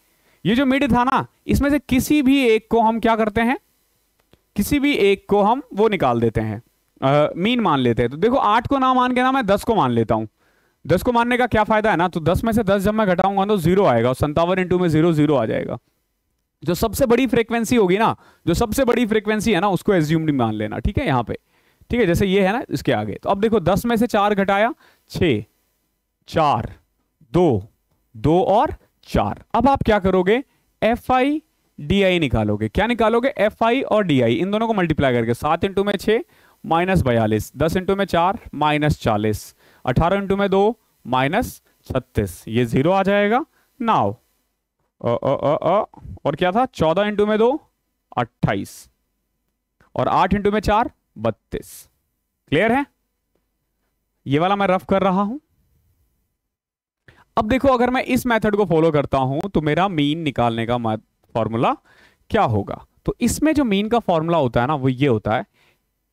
ये जो मिड था ना, इसमें से किसी भी एक को हम क्या करते हैं, किसी भी एक को हम वो निकाल देते हैं, मीन मान लेते हैं। तो देखो 8 को ना मान के ना मैं 10 को मान लेता हूं। 10 को मानने का क्या फायदा है ना, तो 10 में से 10 जब मैं घटाऊंगा तो 0 आएगा, और 57 इंटू में 0 0 आ जाएगा। जो सबसे बड़ी फ्रीक्वेंसी होगी ना, जो सबसे बड़ी फ्रीक्वेंसी है ना, उसको एज्यूम्ड मान लेना, ठीक है यहाँ पे, ठीक है। जैसे ये है ना, इसके आगे। तो अब देखो 10 में से 4 घटाया 6, 4 2 2 और 4। अब आप क्या करोगे, एफ आई डी आई निकालोगे। क्या निकालोगे, एफ आई और डी आई, इन दोनों को मल्टीप्लाई करके 7 इंटू में 6 माइनस 42, 10 इंटू में 4 माइनस 40, 18 इंटू में 2 माइनस 36, ये 0 आ जाएगा। नाउ और क्या था, 14 इंटू में 2 28 और 8 इंटू में 4 32। क्लियर है, ये वाला मैं रफ कर रहा हूं। अब देखो अगर मैं इस मेथड को फॉलो करता हूं तो मेरा मीन निकालने का फॉर्मूला क्या होगा। तो इसमें जो मीन का फॉर्मूला होता है ना, वो ये होता है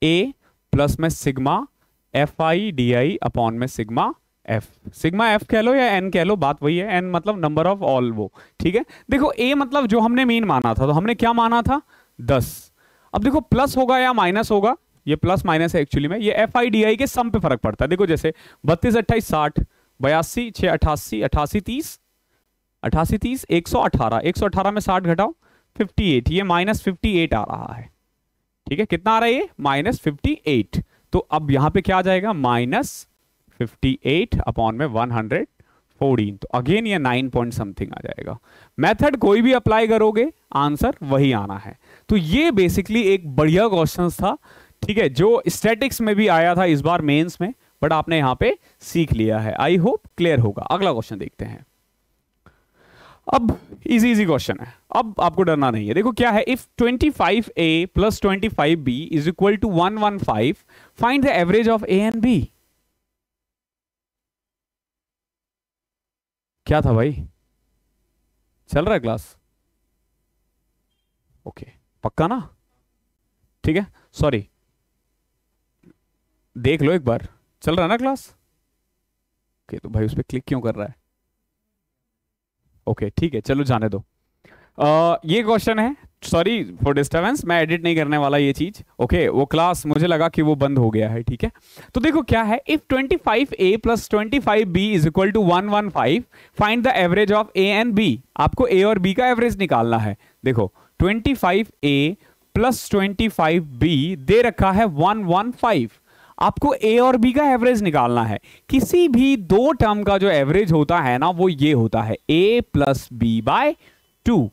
ए प्लस में sigma F I D I upon में सिग्मा एफ। सिग्मा एफ कह लो या एन कह लो, बात वही है, एन मतलब नंबर ऑफ ऑल वो, ठीक है। देखो ए मतलब जो हमने मीन माना था, तो हमने क्या माना था 10। अब देखो प्लस होगा या माइनस होगा, ये प्लस माइनस है एक्चुअली में, ये एफ आई डी आई के सम पे फर्क पड़ता है। देखो जैसे 32 28 60 82 6 88 88 30 88 30 118, 118 में 60 घटाओ 58, ये माइनस 58 आ रहा है, ठीक है। कितना आ रहा है ये, माइनस 58। तो अब यहां पे क्या आ जाएगा, माइनस 58 अपॉन में 114। तो अगेन ये 9 पॉइंट समथिंग आ जाएगा। मेथड कोई भी अप्लाई करोगे आंसर वही आना है। तो ये बेसिकली एक बढ़िया क्वेश्चन था, ठीक है, जो स्टैटिक्स में भी आया था इस बार मेंस में, बट आपने यहां पे सीख लिया है। आई होप क्लियर होगा। अगला क्वेश्चन देखते हैं। अब इजी इजी क्वेश्चन है, अब आपको डरना नहीं है। देखो क्या है, if 25a plus 25b is equal to 115, find the average of a and b। क्या था भाई, चल रहा है क्लास, ओके पक्का ना, ठीक है, सॉरी देख लो एक बार, चल रहा है ना क्लास, ओके। तो भाई उस पर क्लिक क्यों कर रहा है, ओके ठीक है, चलो जाने दो। ये क्वेश्चन है, सॉरी फॉर डिस्टर्बेंस, मैं एडिट नहीं करने वाला ये चीज, ओके। वो क्लास मुझे लगा कि वो बंद हो गया है, ठीक है। तो देखो क्या है, if 25a plus 25b is equal to 115, find the average of a and b। आपको a और b का एवरेज निकालना है। देखो 25a प्लस 25b दे रखा है 115, आपको a और b का एवरेज निकालना है। किसी भी दो टर्म का जो एवरेज होता है ना, वो ये होता है a प्लस b बाय 2।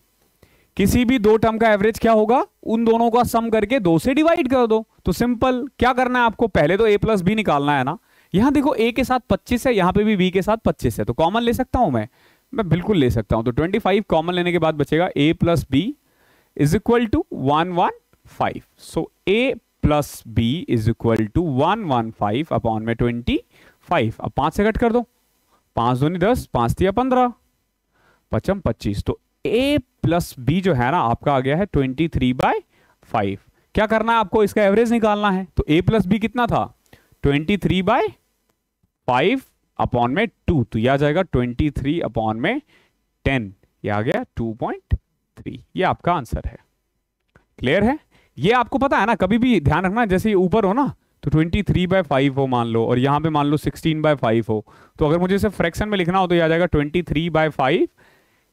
किसी भी दो टर्म का एवरेज क्या होगा, उन दोनों का सम करके 2 से डिवाइड कर दो। तो सिंपल क्या करना है आपको, पहले तो a प्लस बी निकालना है ना। यहां देखो a के साथ 25 है, यहां पे भी b के साथ 25 है, तो कॉमन ले सकता हूं मैं बिल्कुल ले सकता हूं। तो 25 कॉमन लेने के बाद बचेगा a plus B is equal to 115। So a plus B is equal to 115 upon में 25। अब 5 से कट कर दो, 5 दूनी 10, 5 दिया 15, 25। तो a प्लस बी जो है ना आपका आ गया है 23/5। क्या करना है आपको, इसका एवरेज निकालना है। तो a प्लस बी कितना था, 23/5 अपॉन में 2, तो यह आ जाएगा 23 अपॉन में 10, ये आ गया 2.3। ये आपका आंसर है। क्लियर है? ये आपको पता है ना, कभी भी ध्यान रखना, जैसे ये ऊपर हो ना तो 23/5 हो मान लो, और यहां पे मान लो 16/5 हो, तो अगर मुझे इसे फ्रैक्शन में लिखना हो तो ये आ जाएगा 23/5,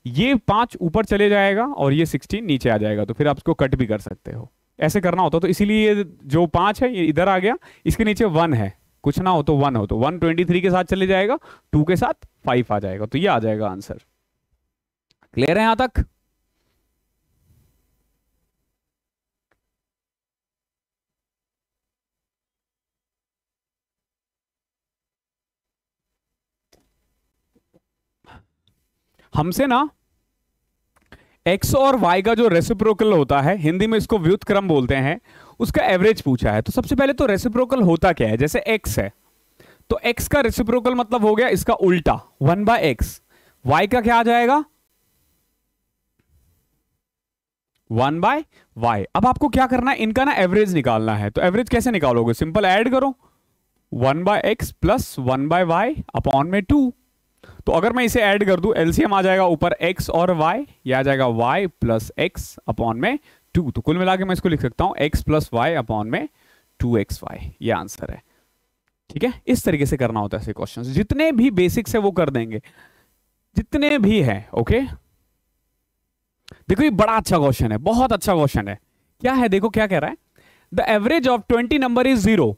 ये 5 ऊपर चले जाएगा और ये 16 नीचे आ जाएगा, तो फिर आप इसको कट भी कर सकते हो, ऐसे करना होता। तो इसीलिए ये जो 5 है ये इधर आ गया, इसके नीचे 1 है, कुछ ना हो तो 1 हो, तो 1 23 के साथ चले जाएगा, 2 के साथ 5 आ जाएगा, तो ये आ जाएगा आंसर। क्लियर है यहां तक? हमसे ना x और y का जो रेसिप्रोकल होता है, हिंदी में इसको व्युत्क्रम बोलते हैं, उसका एवरेज पूछा है। तो सबसे पहले तो रेसिप्रोकल होता क्या है, जैसे x है तो x का रेसिप्रोकल मतलब हो गया इसका उल्टा 1/x, y का क्या आ जाएगा 1/y। अब आपको क्या करना है, इनका ना एवरेज निकालना है। तो एवरेज कैसे निकालोगे, सिंपल ऐड करो, 1/x प्लस 1/y अपॉन में 2। तो अगर मैं इसे ऐड कर दूं, एलसीएम आ जाएगा ऊपर x और y, ये आ जाएगा y प्लस x अपॉन में 2। तो कुल मिला के मैं इसको लिख सकता हूं x प्लस y अपॉन में 2xy, ये आंसर है। ठीक है, इस तरीके से करना होता है ऐसे क्वेश्चंस, जितने भी बेसिक्स है वो कर देंगे, जितने भी हैं। ओके, देखो ये बड़ा अच्छा क्वेश्चन है, बहुत अच्छा क्वेश्चन है। क्या है, देखो क्या कह रहा है, the average of 20 number is 0,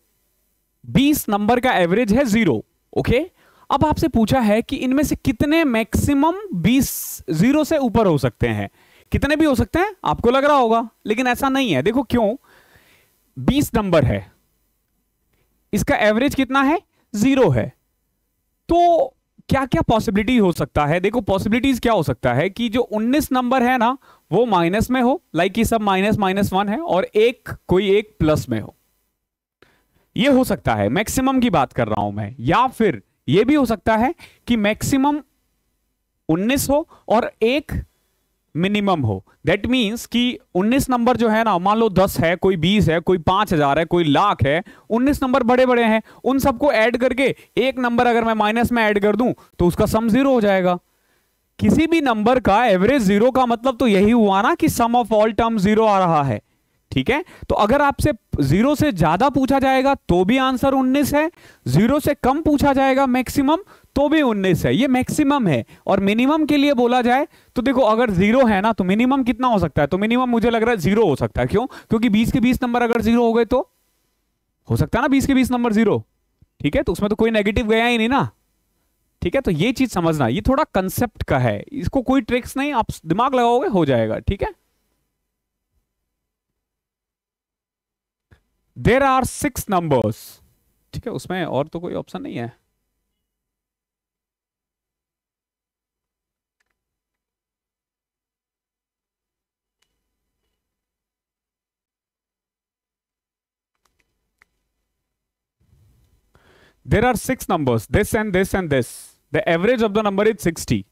20 number का एवरेज है 0। ओके, अब आपसे पूछा है कि इनमें से कितने मैक्सिमम 20 0 से ऊपर हो सकते हैं। कितने भी हो सकते हैं आपको लग रहा होगा, लेकिन ऐसा नहीं है। देखो क्यों, 20 नंबर है, इसका एवरेज कितना है 0 है, तो क्या क्या पॉसिबिलिटी हो सकता है। देखो पॉसिबिलिटीज क्या हो सकता है कि जो 19 नंबर है ना वो माइनस में हो, लाइक कि सब -1 है, और कोई एक प्लस में हो, ये हो सकता है। मैक्सिमम की बात कर रहा हूं मैं। या फिर ये भी हो सकता है कि मैक्सिमम 19 हो और एक मिनिमम हो। दैट मींस कि 19 नंबर जो है ना, मान लो 10 है, कोई 20 है, कोई 5000 है, कोई लाख है, 19 नंबर बड़े बड़े हैं, उन सबको ऐड करके एक नंबर अगर मैं माइनस में ऐड कर दूं तो उसका सम 0 हो जाएगा। किसी भी नंबर का एवरेज 0 का मतलब तो यही हुआ ना कि सम ऑफ ऑल टर्म 0 आ रहा है। ठीक है, तो अगर आपसे 0 से ज्यादा पूछा जाएगा तो भी आंसर 19 है, 0 से कम पूछा जाएगा मैक्सिमम तो भी 19 है, ये मैक्सिमम है। और मिनिमम के लिए बोला जाए तो देखो अगर 0 है ना तो मिनिमम कितना हो सकता है, तो मिनिमम मुझे लग रहा है 0 हो सकता है। क्यों, क्योंकि 20 के 20 नंबर अगर 0 हो गए तो हो सकता है ना 20 के 20 नंबर 0। ठीक है, तो उसमें तो कोई नेगेटिव गया ही नहीं ना। ठीक है, तो ये चीज समझना, ये थोड़ा कंसेप्ट का है, इसको कोई ट्रिक्स नहीं, आप दिमाग लगाओगे हो जाएगा। ठीक है, देर आर 6 नंबर्स। ठीक है, उसमें और तो कोई ऑप्शन नहीं है। There are 6 numbers, this and this and this, the average of the number is 60।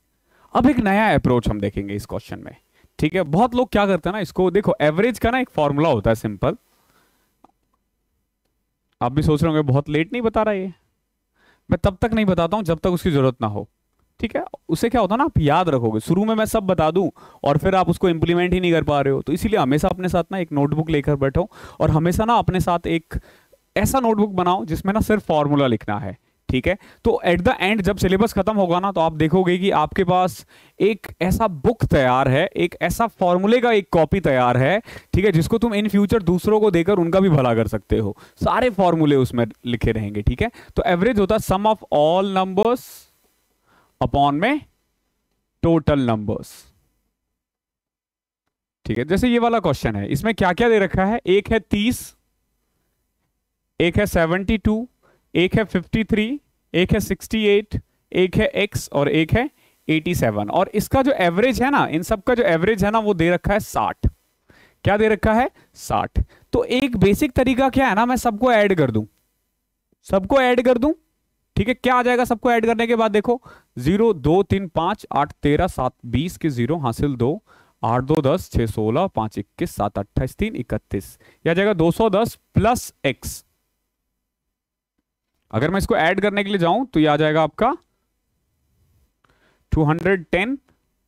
अब एक नया अप्रोच हम देखेंगे इस क्वेश्चन में। ठीक है, बहुत लोग क्या करते हैं ना, इसको देखो एवरेज का ना एक फॉर्मूला होता है सिंपल। आप भी सोच रहे होंगे बहुत लेट नहीं बता रहा ये, मैं तब तक नहीं बताता हूं जब तक उसकी जरूरत ना हो। ठीक है, उससे क्या होता है ना, आप याद रखोगे। शुरू में मैं सब बता दूं और फिर आप उसको इंप्लीमेंट ही नहीं कर पा रहे हो, तो इसीलिए हमेशा अपने साथ ना एक नोटबुक लेकर बैठो, और हमेशा ना अपने साथ एक ऐसा नोटबुक बनाओ जिसमें ना सिर्फ फॉर्मूला लिखना है। ठीक है, तो एट द एंड जब सिलेबस खत्म होगा ना तो आप देखोगे कि आपके पास एक ऐसा बुक तैयार है, एक ऐसा फॉर्मूले का एक कॉपी तैयार है। ठीक है, जिसको तुम इन फ्यूचर दूसरों को देकर उनका भी भला कर सकते हो, सारे फॉर्मूले उसमें लिखे रहेंगे। ठीक है, तो एवरेज होता है सम ऑफ ऑल नंबर्स अपॉन में टोटल नंबर्स। ठीक है, जैसे ये वाला क्वेश्चन है, इसमें क्या क्या दे रखा है, एक है 30, एक है 72, एक है 53, एक है 68, एक है x और एक है 87। और इसका जो एवरेज है ना, इन सब का जो एवरेज है ना वो दे रखा है 60। क्या दे रखा है 60। तो एक बेसिक तरीका क्या है ना, मैं सबको ऐड कर दूं, सबको ऐड कर दूं। ठीक है, क्या आ जाएगा सबको ऐड करने के बाद, देखो 0 2 3 5 8 13 7 20 के 0 हासिल 2 8 2 10, 6 16, 5 21, 7 28, 3 31, यह आ जाएगा 210 प्लस एक्स। अगर मैं इसको ऐड करने के लिए जाऊं तो यह आ जाएगा आपका 210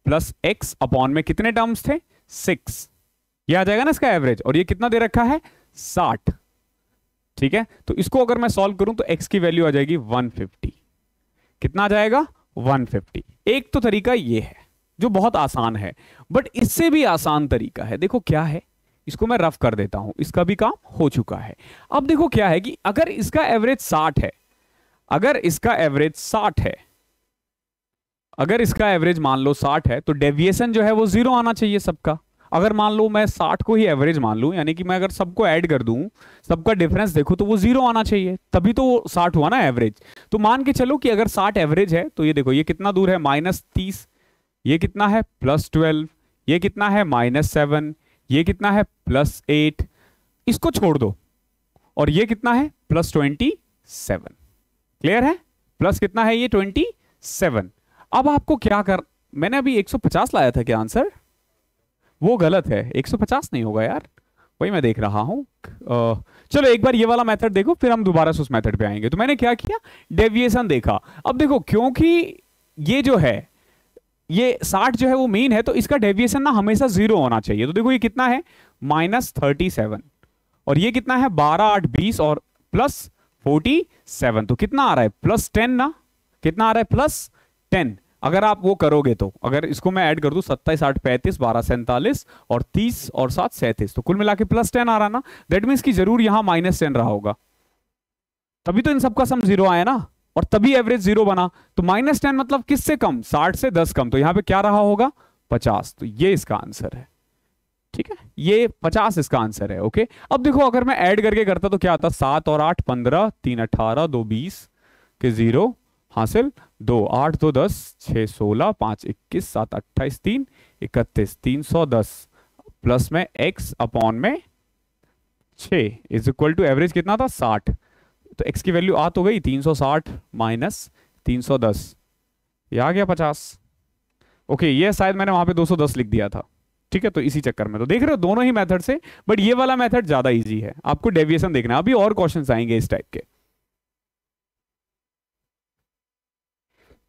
प्लस एक्स अपॉन में कितने टर्म्स थे, 6। यह आ जाएगा ना इसका एवरेज, और ये कितना दे रखा है, 60। ठीक है, तो इसको अगर मैं सॉल्व करूं तो x की वैल्यू आ जाएगी 150। कितना आ जाएगा, 150। एक तो तरीका ये है जो बहुत आसान है, बट इससे भी आसान तरीका है। देखो क्या है, इसको मैं रफ कर देता हूं, इसका भी काम हो चुका है। अब देखो क्या है कि अगर इसका एवरेज 60 है, अगर इसका एवरेज 60 है, अगर इसका एवरेज मान लो 60 है, तो डेविएशन जो है वो 0 आना चाहिए सबका। अगर मान लो मैं 60 को ही एवरेज मान लूं, यानी कि मैं अगर सबको ऐड कर दूं, सबका डिफरेंस देखो तो वो 0 आना चाहिए, तभी तो वो 60 हुआ ना एवरेज। तो मान के चलो कि अगर 60 एवरेज है, तो ये देखो ये कितना दूर है, -30, ये कितना है, +12, ये कितना है, -7, ये कितना है, +8, इसको छोड़ दो, और ये कितना है, +27। क्लियर है, प्लस कितना है ये, 27। अब आपको क्या कर, मैंने अभी 150 लाया था क्या आंसर, वो गलत है, 150 नहीं होगा यार, वही मैं देख रहा हूं। चलो एक बार ये वाला मेथड देखो, फिर हम दोबारा से उस मेथड पे आएंगे। तो मैंने क्या किया, डेविएशन देखा। अब देखो क्योंकि ये जो है, ये 60 जो है वो मीन है, तो इसका डेविएशन ना हमेशा 0 होना चाहिए। तो देखो ये कितना है, -37, और ये कितना है, 12 8 20 और +47, तो कितना आ रहा है, +10 ना, कितना आ रहा है, +10। अगर आप वो करोगे तो, अगर इसको मैं ऐड कर दूं, 27 8 35, 12 47 और 30 और 7 37, तो कुल मिला के +10 आ रहा ना। दैट मीन्स कि जरूर यहां -10 रहा होगा, तभी तो इन सबका सम 0 आया ना, और तभी एवरेज 0 बना। तो -10 मतलब किससे कम, 60 से 10 कम, तो यहां पे क्या रहा होगा, 50। तो ये इसका आंसर है। ठीक है, ये 50 इसका आंसर है। ओके, अब देखो अगर मैं ऐड करके करता तो क्या आता, 7 और 8 15, 3 18, 2 20 के 0 हासिल, 2 8 2 10, 6 16, 5 21, 7 28, 3 31, 310 प्लस में x अपॉन में 6 इज इक्वल टू एवरेज कितना था, 60। तो x की वैल्यू आ तो गई 360 माइनस 310, ये आ गया 50। ओके, ये शायद मैंने वहां पे 210 लिख दिया था। ठीक है, तो इसी चक्कर में तो देख रहे हो दोनों ही मेथड से, बट ये वाला मेथड ज्यादा इजी है। आपको डेविएशन देखना, अभी और क्वेश्चंस आएंगे इस टाइप के।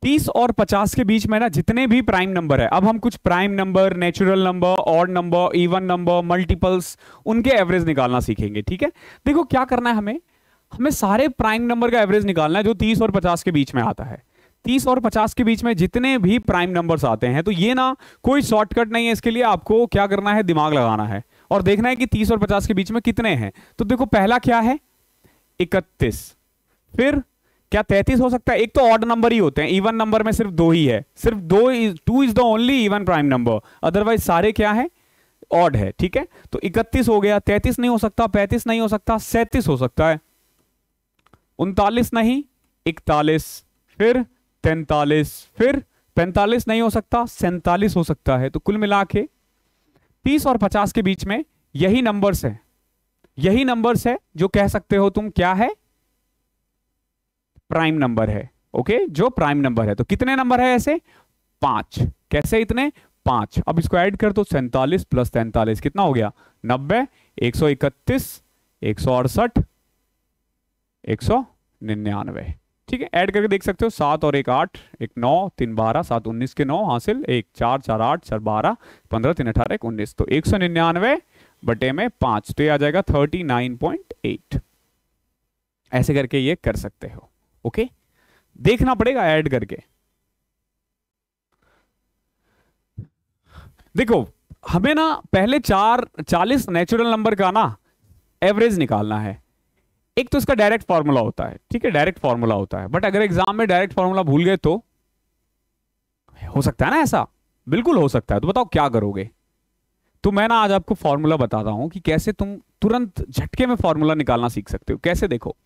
30 और 50 के बीच में ना जितने भी प्राइम नंबर है, अब हम कुछ prime number, natural number, odd number, even number, multiples, उनके एवरेज निकालना सीखेंगे। ठीक है, देखो क्या करना है, हमें सारे प्राइम नंबर का एवरेज निकालना है जो 30 और 50 के बीच में आता है। 30 और 50 के बीच में जितने भी प्राइम नंबर्स आते हैं, तो ये ना कोई शॉर्टकट नहीं है, इसके लिए आपको क्या करना है, दिमाग लगाना है और देखना है कि 30 और 50 के बीच में कितने हैं। तो देखो पहला क्या है, 31, फिर क्या 33 हो सकता है, एक तो ऑड नंबर ही होते हैं, इवन नंबर में सिर्फ 2 ही है, सिर्फ 2 is the only even prime number, otherwise सारे क्या है, ऑड है। ठीक है, तो 31 हो गया, 33 नहीं हो सकता, 35 नहीं हो सकता, 37 हो सकता है, 39 नहीं, 41, फिर 43, फिर 45 नहीं हो सकता, 47 हो सकता है। तो कुल मिला के 30 और 50 के बीच में यही नंबर्स है, यही नंबर्स है जो कह सकते हो तुम क्या है, प्राइम नंबर है। ओके, जो प्राइम नंबर है। तो कितने नंबर है ऐसे, 5। कैसे इतने, 5। अब इसको ऐड कर दो, 47 प्लस 43 कितना हो गया, 90, 131, 168, 199। ठीक है, ऐड करके देख सकते हो, 7 और 1 8, 1 9, 3 12, 7 19 के 9 हासिल, 1 4 4 8 4 12, 15 3 18 1 19, तो 199 बटे में 5, तो ये आ जाएगा 39.8। ऐसे करके ये कर सकते हो। ओके, देखना पड़ेगा ऐड करके। देखो हमें ना पहले 40 नेचुरल नंबर का ना एवरेज निकालना है। एक तो इसका डायरेक्ट फॉर्मूला होता है, ठीक है, डायरेक्ट फॉर्मूला होता है, बट अगर एग्जाम में डायरेक्ट फॉर्मूला भूल गए तो हो सकता है ना ऐसा, बिल्कुल हो सकता है। तो बताओ क्या करोगे। तो मैं ना आज आपको फॉर्मूला बताता हूं कि कैसे तुम तुरंत झटके में फॉर्मूला निकालना सीख सकते हो। कैसे, देखो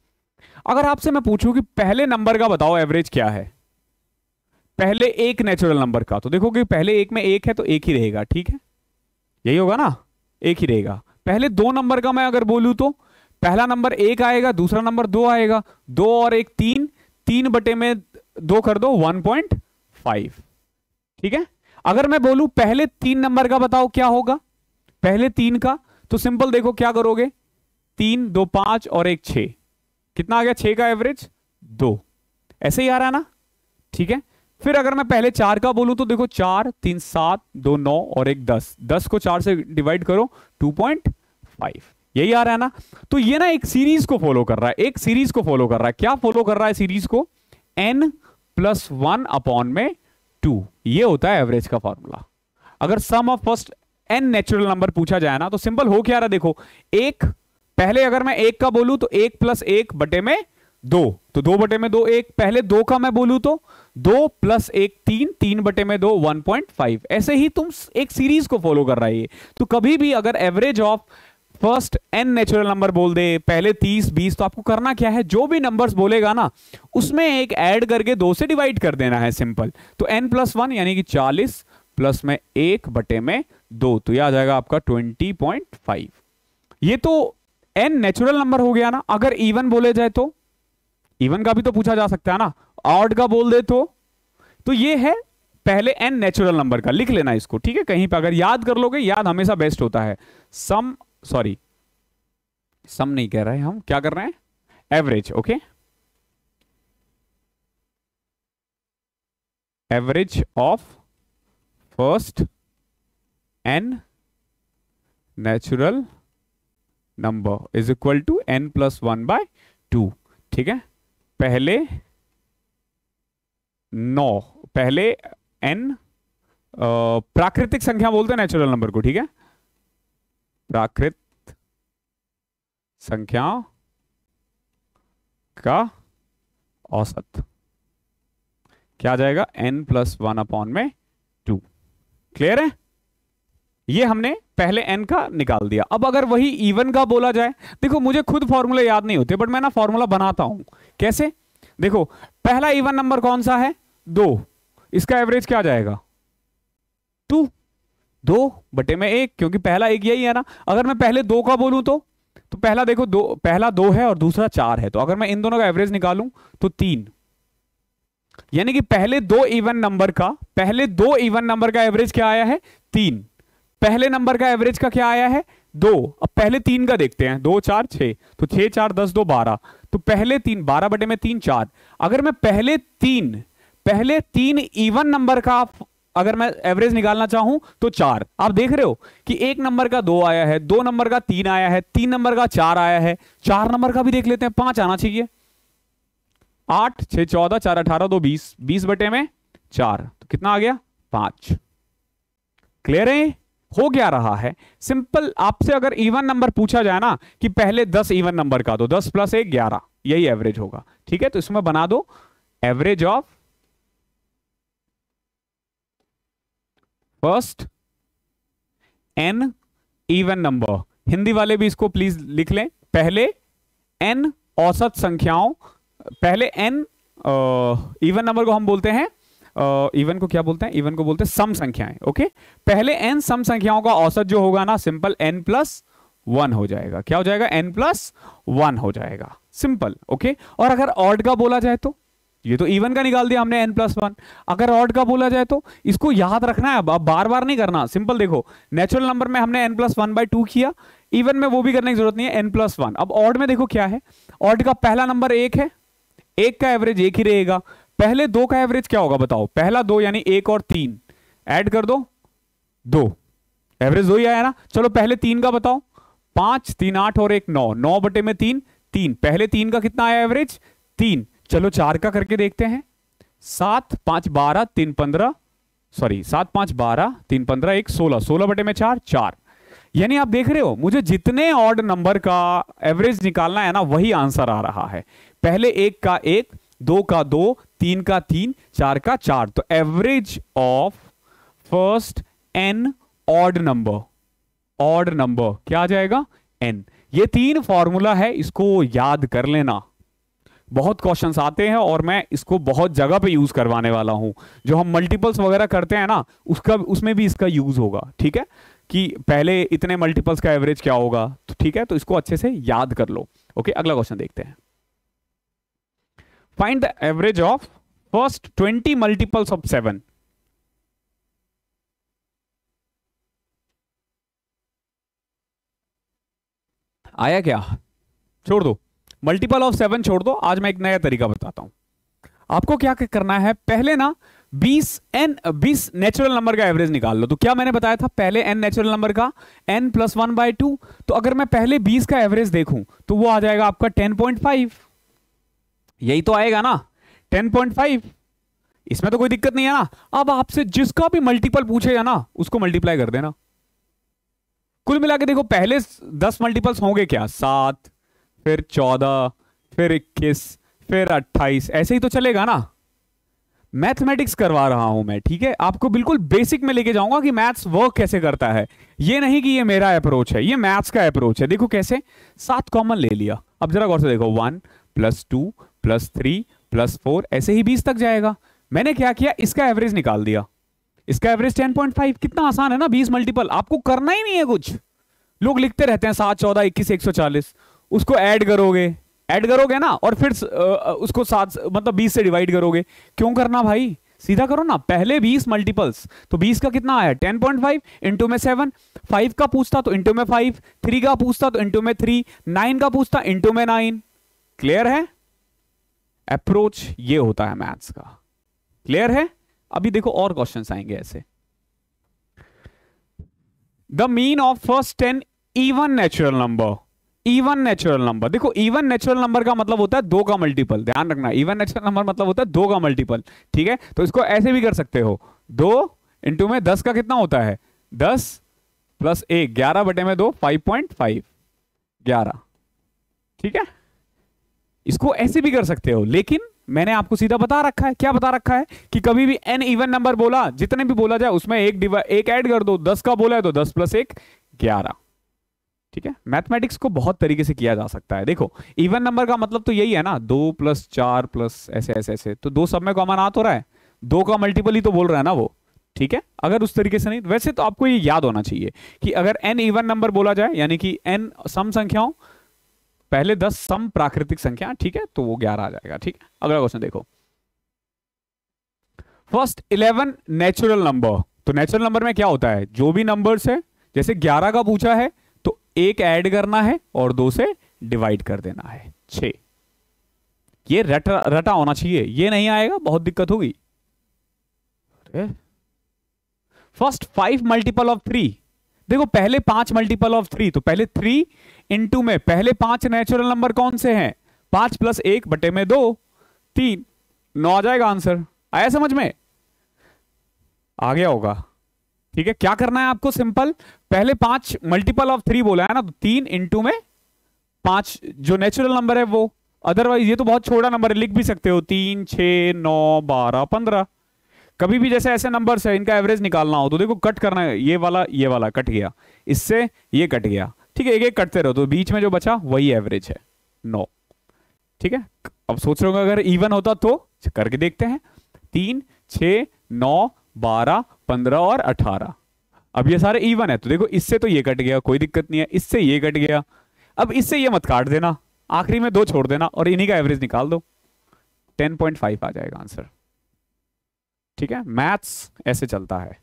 अगर आपसे मैं पूछूं कि पहले नंबर का बताओ एवरेज क्या है, पहले एक नेचुरल नंबर का, तो देखो कि पहले एक में 1 है तो 1 ही रहेगा। ठीक है, यही होगा ना, 1 ही रहेगा। पहले 2 नंबर का मैं अगर बोलूं तो पहला नंबर 1 आएगा, दूसरा नंबर 2 आएगा, 2 और 1 3, 3 बटे में 2 कर दो 1.5। ठीक है, अगर मैं बोलूं पहले 3 नंबर का बताओ क्या होगा, पहले 3 का, तो सिंपल देखो क्या करोगे, 3 2 5 और 1 6, कितना आ गया 6 का एवरेज 2, ऐसे ही आ रहा है ना, ठीक है। फिर अगर मैं पहले 4 का बोलूं तो देखो 4 3 7 2 9 और 1 10, 10 को 4 से डिवाइड करो 2.5, यही आ रहा है ना। तो ये ना एक सीरीज को फॉलो कर रहा है, एक सीरीज को फॉलो कर रहा है, क्या फॉलो कर रहा है सीरीज को, n+1/2, ये होता है एवरेज का फॉर्मूला। अगर sum of first n natural number पूछा जाए ना तो सिंपल हो क्या रहा है, देखो एक, पहले अगर मैं 1 का बोलूं तो 1 + 1 बटे में 2, तो 2 बटे में 2 1, पहले 2 का मैं बोलूं तो 2 + 1 3, 3 बटे में 2 1.5, ऐसे ही तुम एक सीरीज को फॉलो कर रहा है ये। तो कभी भी अगर average of first n natural number बोल दे, पहले 30 20, तो आपको करना क्या है, जो भी नंबर्स बोलेगा ना उसमें एक ऐड करके 2 से डिवाइड कर देना है, सिंपल। तो n+1 यानी कि 40 प्लस में 1 बटे में 2, तो यह आ जाएगा आपका 20.5। ये तो n नेचुरल नंबर हो गया ना। अगर इवन बोले जाए तो इवन का भी तो पूछा जा सकता है ना, ऑड का बोल दे तो ये है पहले n नेचुरल नंबर का, लिख लेना इसको, ठीक है, कहीं पे अगर याद कर लोगे, याद हमेशा बेस्ट होता है। सम नहीं कह रहे हैं हम, क्या कर रहे हैं, average, okay, average of first n natural number is equal to n+1/2, ठीक है। पहले 9, पहले n प्राकृतिक संख्या बोलते हैं नेचुरल नंबर को, ठीक है, प्राकृत संख्या का औसत क्या आ जाएगा, n+1/2, क्लियर है। ये हमने पहले n का निकाल दिया। अब अगर वही इवन का बोला जाए, देखो मुझे खुद फॉर्मूले याद नहीं होते, बट मैं ना फॉर्मूला बनाता हूं, कैसे, देखो पहला इवन नंबर कौन सा है, 2, इसका एवरेज क्या आ जाएगा 2 बटे में 1, क्योंकि पहला एक यही है ना। अगर मैं पहले 2 का बोलूं तो पहला देखो पहला 2 है और दूसरा 4 है, तो अगर मैं इन दोनों का एवरेज निकालूं तो 3, यानी कि पहले दो इवन नंबर का एवरेज क्या आया है 3, पहले नंबर का एवरेज का क्या आया है 2। अब पहले 3 का देखते हैं, 2 4 6, तो 6 4 10 2 12, तो पहले 3 12 बटे में 3 4। अगर मैं पहले तीन इवन नंबर का अगर मैं एवरेज निकालना चाहूं तो 4। आप देख रहे हो कि एक नंबर का 2 आया है, 2 नंबर का 3 आया है, 3 नंबर का 4 आया है, 4 नंबर का भी देख लेते हैं, 5 आना चाहिए। 8 6 14 4 18 2 20, 20 बटे में 4, तो कितना आ गया 5। क्लियर है, हो क्या रहा है सिंपल। आपसे अगर इवन नंबर पूछा जाए ना कि पहले 10 इवन नंबर का, तो 10 + 1 11, यही एवरेज होगा, ठीक है। तो इसमें बना दो average of first n even number, Hindi वाले भी इसको प्लीज लिख लें, पहले n औसत संख्याओं, पहले n इवन नंबर को हम बोलते हैं, इवन को क्या बोलते हैं, इवन को बोलते हैं सम संख्याएं, ओके। पहले n सम संख्याओं का औसत जो होगा ना सिंपल n+1 हो जाएगा, क्या हो जाएगा n+1 हो जाएगा, सिंपल, ओके। और अगर ऑड का बोला जाए तो, ये तो इवन का निकाल दिया हमने n+1, अगर ऑड का बोला जाए तो इसको याद रखना है, अब बार बार नहीं करना, सिंपल देखो नेचुरल नंबर में हमने n+1/2 किया, इवन में वो भी करने की जरूरत नहीं है, n+1। अब ऑड में देखो क्या है, ऑड का पहला नंबर 1 है, 1 का एवरेज 1 ही रहेगा, पहले 2 का एवरेज क्या होगा बताओ, पहला 2 यानी 1 और 3 ऐड कर दो 2, एवरेज 2 ही आया ना। चलो पहले 3 का बताओ, 5 3 8 और 1 9, 9 बटे में 3 3, पहले 3 का कितना आया एवरेज 3। चलो 4 का करके देखते हैं, 7 5 12 3 15, सॉरी 7 5 12 3 15 1 16, 16 बटे में 4 4। यानी आप देख रहे हो मुझे जितने ऑड नंबर का एवरेज निकालना है ना वही आंसर आ रहा है, पहले 1 का 1, 2 का 2, 3 का 3, 4 का 4। तो average of first n odd number क्या आ जाएगा n। ये 3 फॉर्मूला है, इसको याद कर लेना, बहुत क्वेश्चंस आते हैं और मैं इसको बहुत जगह पे यूज करवाने वाला हूं, जो हम मल्टीपल्स वगैरह करते हैं ना उसमें भी इसका यूज होगा, ठीक है, कि पहले इतने मल्टीपल्स का एवरेज क्या होगा, तो ठीक है, तो इसको अच्छे से याद कर लो, ओके। अगला क्वेश्चन देखते हैं, find the average of first 20 multiples of 7। आया क्या? छोड़ दो, मल्टीपल ऑफ 7 छोड़ दो। आज मैं एक नया तरीका बताता हूं आपको। क्या करना है, पहले ना 20 नेचुरल नंबर का एवरेज निकाल लो। तो क्या मैंने बताया था, पहले n नेचुरल नंबर का n प्लस 1/2। तो अगर मैं पहले 20 का एवरेज देखूं तो वो आ जाएगा आपका 10.5। यही तो आएगा ना 10.5। इसमें तो कोई दिक्कत नहीं है ना। अब आपसे जिसका भी मल्टीपल पूछेगा ना उसको मल्टीप्लाई कर देना। कुल मिला के देखो, पहले 10 मल्टीपल्स होंगे क्या, 7, फिर 14, फिर 21, फिर 28, ऐसे ही तो चलेगा ना। मैथमेटिक्स करवा रहा हूं मैं, ठीक है, आपको बिल्कुल बेसिक में लेके जाऊंगा कि मैथ्स वर्क कैसे करता है। ये नहीं कि ये मेरा अप्रोच है, ये मैथ्स का अप्रोच है। देखो कैसे, 7 कॉमन ले लिया। अब जरा गौर से देखो, 1 + 2 + 3 + 4, ऐसे ही 20 तक जाएगा। मैंने क्या किया, इसका एवरेज निकाल दिया। इसका एवरेज 10.5। कितना आसान है ना, 20 मल्टीपल, आपको करना ही नहीं है कुछ। लोग लिखते रहते हैं 7, 14, 21, 140, उसको ऐड करोगे ना, और फिर उसको 7 मतलब 20 से डिवाइड करोगे। क्यों करना भाई, सीधा करो ना। पहले 20 मल्टीपल्स, तो 20 का कितना आया 10.5, इंटू में 7, 5 का पूछता तो इंटू में 5, 3 का पूछता तो इंटू में 3, 9 का पूछता इंटू में 9। क्लियर है? अप्रोच ये होता है मैथ्स का। क्लियर है? अभी देखो और क्वेश्चंस आएंगे ऐसे। The mean of first 10 even natural number. Even natural number, देखो इवन नेचुरल नंबर का मतलब होता है 2 का मल्टीपल। ध्यान रखना, इवन नेचुरल नंबर मतलब होता है 2 का मल्टीपल। ठीक है, तो इसको ऐसे भी कर सकते हो, 2 इंटू में 10 का कितना होता है 10 + 1, 11/2, 5.5, 11। ठीक है, इसको ऐसे भी कर सकते हो, लेकिन मैंने आपको सीधा बता रखा है। क्या बता रखा है कि कभी भी n इवन नंबर बोला, जितने भी बोला जाए उसमें एक ऐड कर दो। 10 का बोला है तो 10 + 1, 11। ठीक है, मैथमेटिक्स को बहुत तरीके से किया जा सकता है। देखो इवन नंबर का मतलब तो यही है ना, 2 + 4 + ऐसे ऐसे ऐसे, तो 2 सब में कॉमन आ तो रहा है, 2 का मल्टीपल ही तो बोल रहा है ना वो। ठीक है, अगर उस तरीके से नहीं, वैसे तो आपको ये याद होना चाहिए कि अगर n इवन नंबर बोला जाए, यानी कि n सम संख्याओं, पहले 10 सम प्राकृतिक संख्या, ठीक है, तो वो 11 आ जाएगा। ठीक है, अगला क्वेश्चन देखो, फर्स्ट 11 नेचुरल नंबर। तो नेचुरल नंबर में क्या होता है, जो भी नंबर्स है, जैसे 11 का पूछा है तो 1 ऐड करना है और 2 से डिवाइड कर देना है, 6। ये रटा होना चाहिए, ये नहीं आएगा बहुत दिक्कत होगी। First 5 multiple of 3। देखो पहले 5 मल्टीपल ऑफ 3, तो पहले 3 इंटू में पहले 5 नेचुरल नंबर कौन से हैं, 5 + 1/2, 3, 9 आ जाएगा आंसर। आया समझ में? आ गया होगा। ठीक है, क्या करना है आपको, सिंपल, पहले 5 मल्टीपल ऑफ 3 बोला है ना, तो 3 इंटू में 5 जो नेचुरल नंबर है वो। अदरवाइज ये तो बहुत छोटा नंबर है, लिख भी सकते हो 3, 6, 9, 12, 15। कभी भी जैसे ऐसे नंबर्स है, इनका एवरेज निकालना हो तो देखो कट करना है, ये वाला कट गया, इससे ये कट गया। ठीक है, एक एक कटते रहो, तो बीच में जो बचा वही एवरेज है, 9। ठीक है, अब सोच रहे हो अगर इवन होता तो करके देखते हैं, 3, 6, 9, 12, 15 और 18। अब ये सारे इवन है, तो देखो इससे तो ये कट गया, कोई दिक्कत नहीं है, इससे ये कट गया, अब इससे ये मत काट देना, आखिरी में 2 छोड़ देना और इन्हीं का एवरेज निकाल दो, 10.5 आ जाएगा आंसर। ठीक है, मैथ्स ऐसे चलता है।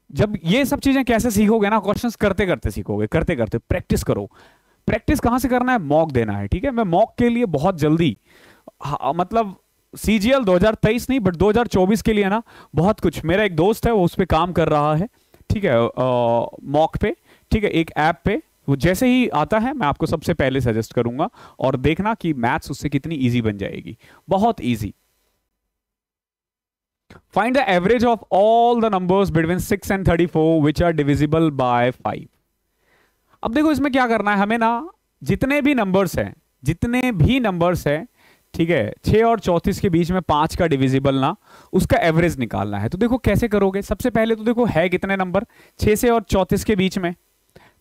जब ये सब चीजें कैसे सीखोगे ना, क्वेश्चंस करते करते सीखोगे, करते करते प्रैक्टिस करो। प्रैक्टिस कहां से करना है, मॉक देना है। ठीक है, मैं मॉक के लिए बहुत जल्दी, मतलब CGL 2023 नहीं बट 2024 के लिए ना बहुत कुछ, मेरा एक दोस्त है वो उस पर काम कर रहा है। ठीक है, मॉक पे, ठीक है, एक ऐप पे, वो जैसे ही आता है मैं आपको सबसे पहले सजेस्ट करूंगा, और देखना कि मैथ्स उससे कितनी इजी बन जाएगी, बहुत easy. Find the average of all the numbers between 6 and 34 which are divisible by 5. अब देखो इसमें क्या करना है हमें ना, जितने भी नंबर्स हैं, ठीक है, 6 और 34 के बीच में 5 का डिविजिबल ना, उसका एवरेज निकालना है। तो देखो कैसे करोगे, सबसे पहले तो देखो है कितने नंबर 6 से और 34 के बीच में।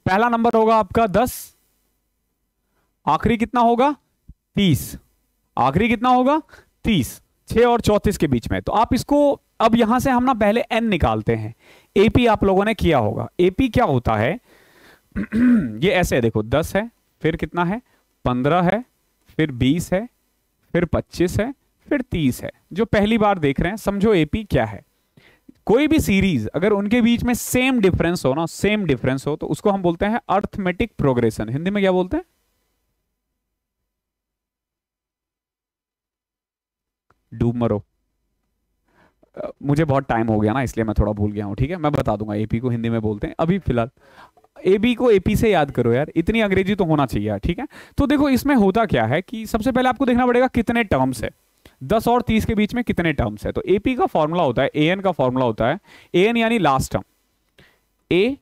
पहला नंबर होगा आपका 10, आखिरी कितना होगा 30, आखिरी कितना होगा 30, 6 और 34 के बीच में। तो आप इसको अब यहां से हम ना पहले n निकालते हैं। एपी आप लोगों ने किया होगा, एपी क्या होता है ये ऐसे है, देखो 10 है, फिर कितना है 15 है, फिर 20 है, फिर 25 है, फिर 30 है। जो पहली बार देख रहे हैं समझो एपी क्या है। कोई भी सीरीज अगर उनके बीच में सेम डिफरेंस हो ना, सेम डिफरेंस हो, तो उसको हम बोलते हैं अर्थमेटिक प्रोग्रेशन। हिंदी में क्या बोलते हैं, डूब मरो। मुझे बहुत टाइम हो गया ना, इसलिए मैं थोड़ा भूल गया हूँ, ठीक है, मैं बता दूंगा। एपी को हिंदी में बोलते हैं अभी फिलहाल। एबी को एपी से याद करो यार, इतनी अंग्रेजी तो होना चाहिए यार, ठीक है। तो देखो इसमें होता क्या है कि सबसे पहले आपको देखना पड़ेगा कितने टर्म्स है, 10 और 30 के बीच में कितने टर्म्स है। तो एपी का फॉर्मूला होता है, एन का फॉर्मूला होता है, एन यानी last term, a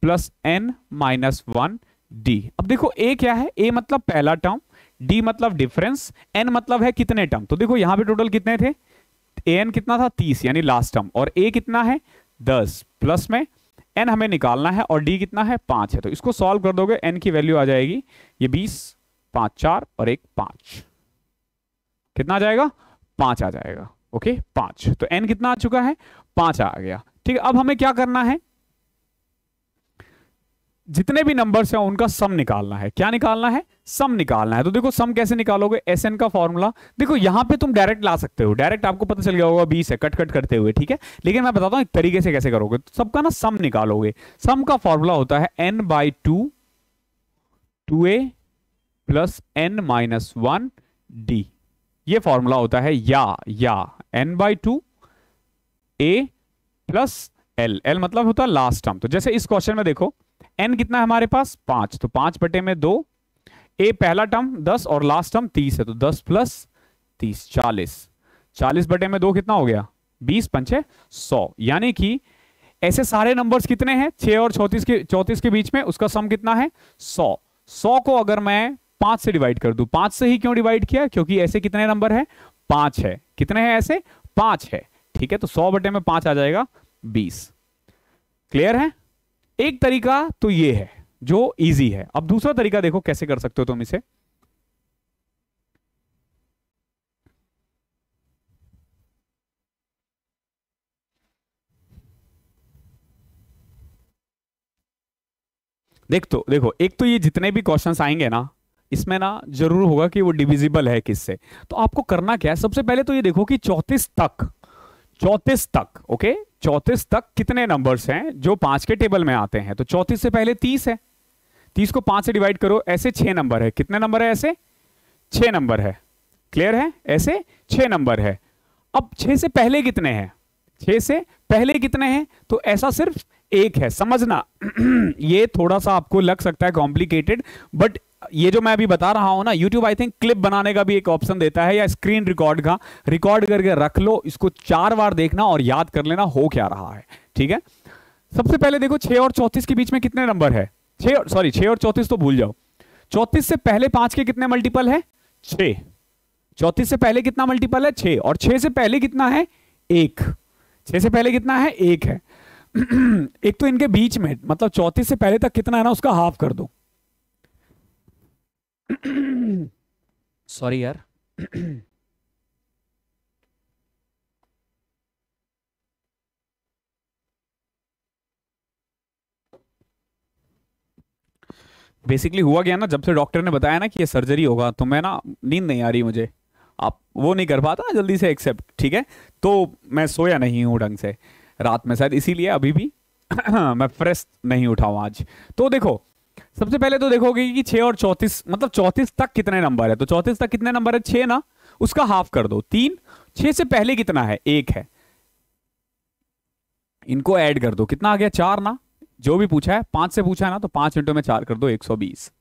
plus n minus one d. अब देखो ए क्या है, ए मतलब पहला टर्म, डी मतलब डिफरेंस, एन मतलब है कितने टर्म। तो देखो यहां पे टोटल कितने थे, एन कितना था 30 यानी लास्ट टर्म, और ए कितना है 10, प्लस में एन हमें निकालना है और डी कितना है 5 है। तो इसको सॉल्व कर दोगे एन की वैल्यू आ जाएगी ये 20, 5 4 और 1 5, कितना आ जाएगा 5 आ जाएगा। ओके 5, तो एन कितना आ चुका है 5 आ गया, ठीक है। अब हमें क्या करना है, जितने भी नंबर्स हैं उनका सम निकालना है। क्या निकालना है, सम निकालना है। तो देखो सम कैसे निकालोगे, एस एन का फॉर्मूला देखो यहां पे तुम डायरेक्ट ला सकते हो, डायरेक्ट आपको पता चल गया होगा 20 है कट कट करते हुए, ठीक है। लेकिन मैं बताता हूं एक तरीके से कैसे करोगे। तो सबका ना सम निकालोगे, सम का फॉर्मूला होता है n by two, 2a plus n minus one D. ये फॉर्मूला होता है, या n by two a plus l, l मतलब होता है लास्ट टर्म। तो जैसे इस क्वेश्चन में देखो n कितना है हमारे पास 5, तो 5 बटे में 2, a पहला टर्म 10 और लास्ट टर्म 30 है, तो 10 प्लस 30 40, 40 बटे में 2 कितना हो गया 20, पंचे 100। यानी कि ऐसे सारे नंबर्स कितने हैं 6 और 34 के बीच में, उसका सम कितना है 100। 100 को अगर मैं 5 से डिवाइड कर दूं, 5 से ही क्यों डिवाइड किया, क्योंकि ऐसे कितने नंबर है 5 है, कितने हैं ऐसे 5 है, ठीक है। तो 100 बटे में 5 आ जाएगा 20। क्लियर है। एक तरीका तो ये है जो इजी है। अब दूसरा तरीका देखो कैसे कर सकते हो तुम इसे। देखो एक तो ये जितने भी क्वेश्चंस आएंगे ना, इसमें ना जरूर होगा कि वो डिविजिबल है किससे। तो आपको करना क्या है, सबसे पहले तो ये देखो कि 34 तक ओके, 34 तक कितने नंबर्स हैं जो 5 के टेबल में आते हैं। तो 34 से पहले 30 है, 30 को 5 से डिवाइड करो, ऐसे 6 नंबर है, कितने नंबर है ऐसे 6 नंबर है। क्लियर है, ऐसे 6 नंबर है। अब 6 से पहले कितने हैं, 6 से पहले कितने हैं, तो ऐसा सिर्फ एक है, समझना। ये थोड़ा सा आपको लग सकता है कॉम्प्लिकेटेड, बट ये जो मैं अभी बता रहा हूं ना, YouTube आई थिंक क्लिप बनाने का भी एक ऑप्शन देता है, या स्क्रीन रिकॉर्ड का, रिकॉर्ड करके रख लो, इसको 4 बार देखना और याद कर लेना हो क्या रहा है, ठीक है। सबसे पहले देखो 6 और 34 के बीच में कितने नंबर है, 6 और 34 तो भूल जाओ। 34 से पहले 5 के कितने मल्टीपल है 6, 34 से पहले कितना मल्टीपल है 6, और 6 से पहले कितना है 1, 6 से पहले कितना है 1 है। एक तो इनके बीच में मतलब 34 से पहले तक कितना है ना, उसका हाफ कर दो। सॉरी यार। बेसिकली हुआ गया ना, जब से डॉक्टर ने बताया ना कि ये सर्जरी होगा, तो मैं ना नींद नहीं आ रही मुझे, आप वो नहीं कर पाता ना जल्दी से एक्सेप्ट, ठीक है। तो मैं सोया नहीं हूं ढंग से रात में, शायद इसीलिए अभी भी मैं फ्रेश नहीं उठा हूं आज। तो देखो सबसे पहले तो देखोगे कि 6 और 34 मतलब 34 तक कितने नंबर है, तो 34 तक कितने नंबर है 6 ना, उसका हाफ कर दो 3। 6 से पहले कितना है 1 है, इनको ऐड कर दो, कितना आ गया 4 ना, जो भी पूछा है 5 से पूछा है ना, तो 5 इंटू में 4 कर दो 120।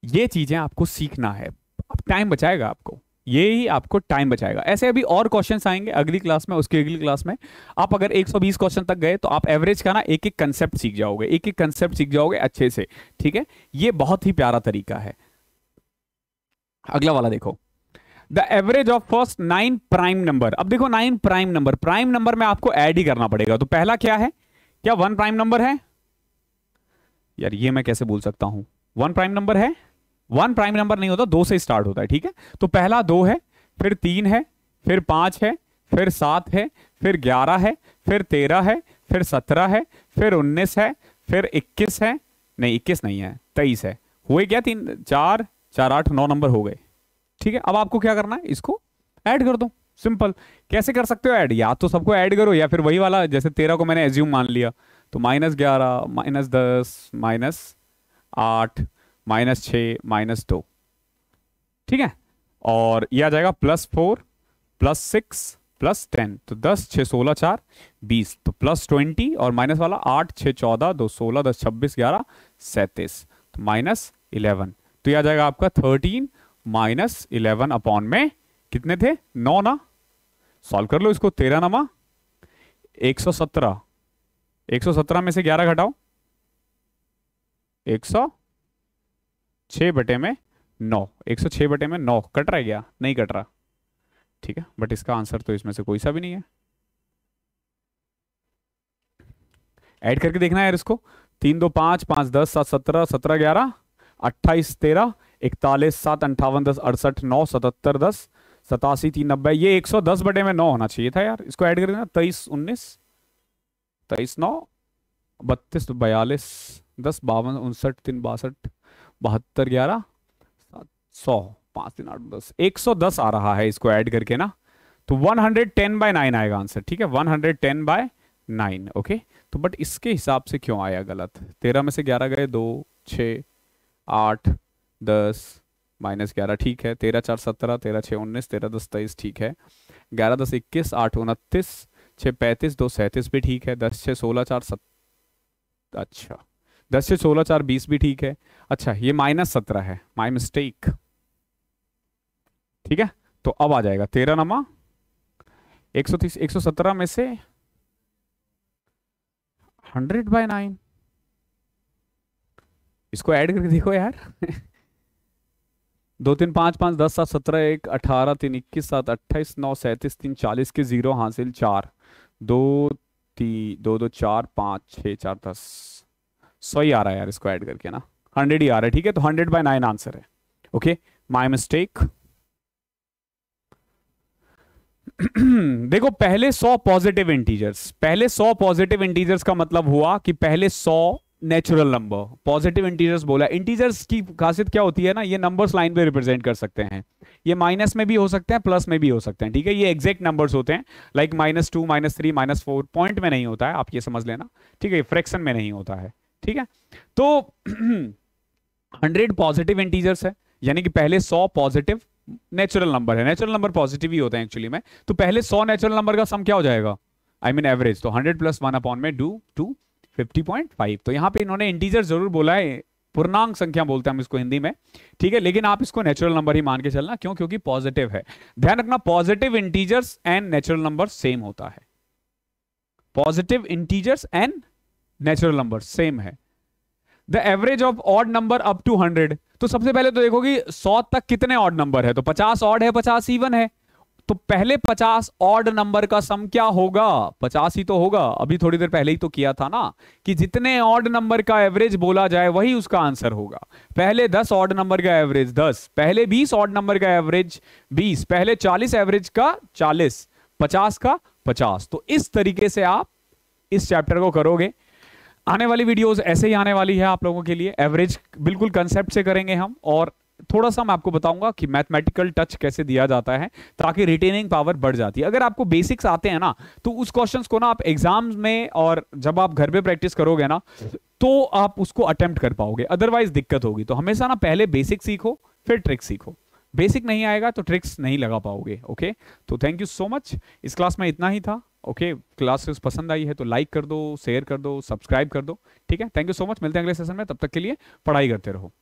ये चीजें आपको सीखना है, अब टाइम बचाएगा आपको, ये ही आपको टाइम बचाएगा। ऐसे अभी और क्वेश्चंस आएंगे अगली क्लास में, उसकी अगली क्लास में आप अगर 120 क्वेश्चन तक गए तो आप एवरेज का ना एक एक कंसेप्ट सीख जाओगे, एक एक कंसेप्ट सीख जाओगे अच्छे से, ठीक है। ये बहुत ही प्यारा तरीका है। अगला वाला देखो, the average of first 9 prime number. अब देखो 9 प्राइम नंबर में आपको ऐड ही करना पड़ेगा। तो पहला क्या है, क्या 1 प्राइम नंबर है यार, ये मैं कैसे बोल सकता हूं 1 प्राइम नंबर है, 1 प्राइम नंबर नहीं होता, 2 से स्टार्ट होता है, ठीक है। तो पहला 2 है, फिर 3 है, फिर 5 है, फिर 7 है, फिर 11 है, फिर 13 है, फिर 17 है, फिर 19 है, फिर 21 है, नहीं 21 नहीं है 23 है। हुए क्या 3 4 4 8 9 नंबर हो गए, ठीक है। अब आपको क्या करना है, इसको ऐड कर दो, सिंपल। कैसे कर सकते हो ऐड, या तो सबको ऐड करो, या फिर वही वाला जैसे 13 को मैंने एज्यूम मान लिया, तो -11 -10 -8 -6 -2, ठीक है। और ये आ जाएगा +4 +6 +10, तो 10 6 16 4 20, तो +20 और माइनस वाला 8 6 14 2 16 10 26 11 37, तो -11, तो ये आ जाएगा आपका 13 -11 अपॉन में कितने थे 9 ना। सॉल्व कर लो इसको, 13 नमा 117, 117 में से 11 घटाओ 106 बटे में 9, 106 बटे में 9 कट रहा है क्या, नहीं कट रहा, ठीक है, बट इसका आंसर तो इसमें से कोई सा भी नहीं है। ऐड करके देखना है यार इसको, 3 2 5 5 10 7 17 17 11 28 13 41 7 58 10 68 9 77 10 87 3 90, ये 110 बटे में 9 होना चाहिए था यार, इसको ऐड कर देना 23 19 23 9 32 42 10 52 59 3 62 72 11 100 5 3 8 10 110 आ रहा है इसको ऐड करके ना, तो 110/9 आएगा आंसर, ठीक है, 110/9, ओके। तो बट इसके हिसाब से क्यों आया गलत, 13 में से 11 गए 2 6 8 10 -11, ठीक है, 13 4 17 13 6 19 13 10 23, ठीक है, 11 10 21 8 29 6 35 2 37 भी ठीक है, 10 6 16 4 7, अच्छा 10 6 16 4 20 भी ठीक है, अच्छा ये -17 है, माई मिस्टेक, ठीक है। तो अब आ जाएगा 13 नमा 130 117 में से 100/9, इसको ऐड करके देखो यार 2 3 5 5 10 7 17 1 18 3 21 7 28 9 37 3 40 के 0 हासिल 4 2 3 2 2 4 5 6 4 10, 100 ही आ रहा है यार इसको ऐड करके ना, 100 ही आ रहा है, ठीक है, तो 100/9 आंसर है, ओके, माई मिस्टेक। देखो पहले 100 पॉजिटिव इंटीजर्स, पहले 100 पॉजिटिव इंटीजर्स का मतलब हुआ कि पहले 100 नेचुरल नंबर, पॉजिटिव इंटीजर्स बोला। इंटीजर्स की खासियत क्या होती है ना, ये नंबर्स लाइन पे रिप्रेजेंट कर सकते हैं, ये माइनस में भी हो सकते हैं प्लस में भी हो सकते हैं, ठीक है, ये एग्जैक्ट नंबर्स होते हैं, लाइक -2 -3 -4 पॉइंट में नहीं होता है, आप ये समझ लेना, ठीक है, फ्रैक्शन में नहीं होता है, ठीक है। तो 100 पॉजिटिव इंटीजर्स है, यानी कि पहले 100 पॉजिटिव नेचुरल नंबर है, नेचुरल नंबर पॉजिटिव ही होते हैं एक्चुअली में, तो पहले 100 नेचुरल नंबर का सम क्या हो जाएगा, आई मीन एवरेज, तो 100 + 1 अपॉन में डू टू 50.5, तो यहां पे इन्होंने इंटीजर जरूर बोला है, पूर्णांक संख्या बोलते हैं हम इसको हिंदी में, ठीक है, लेकिन आप इसको नेचुरल नंबर ही मान के चलना, क्यों, क्योंकि पॉजिटिव है, ध्यान रखना positive integers and natural number same होता है, positive integers and natural number same है। The average of odd number up to 100, तो सबसे पहले तो देखो कि 100 तक कितने ऑड नंबर है, तो 50 ऑड है 50 इवन है, तो पहले 50 ऑड नंबर का सम क्या होगा, 50 ही तो होगा, अभी थोड़ी देर पहले ही तो किया था ना कि जितने ऑड नंबर का एवरेज बोला जाए वही उसका आंसर होगा। पहले 10 ऑड नंबर का एवरेज 10, पहले 20 ऑड नंबर का एवरेज 20, पहले 40 एवरेज का 40, 50 का 50, तो इस तरीके से आप इस चैप्टर को करोगे। आने वाली वीडियोस ऐसे ही आने वाली है आप लोगों के लिए, एवरेज बिल्कुल कंसेप्ट से करेंगे हम, और थोड़ा सा मैं आपको बताऊंगा कि मैथमेटिकल टच कैसे दिया जाता है ताकि रिटेनिंग पावर बढ़ जाती है। अगर आपको बेसिक्स आते हैं ना तो उस क्वेश्चंस को ना आप एग्जाम्स में और जब आप घर पे प्रैक्टिस करोगे ना तो आप उसको अटेम्प्ट कर पाओगे, अदरवाइज दिक्कत होगी। तो हमेशा ना पहले बेसिक सीखो फिर ट्रिक सीखो, बेसिक नहीं आएगा तो ट्रिक्स नहीं लगा पाओगे, ओके। तो थैंक यू सो मच, इस क्लास में इतना ही था, ओके। क्लासेस पसंद आई है तो लाइक कर दो, शेयर कर दो, सब्सक्राइब कर दो, ठीक है। थैंक यू सो मच, मिलते हैं अगले सेशन में, तब तक के लिए पढ़ाई करते रहो।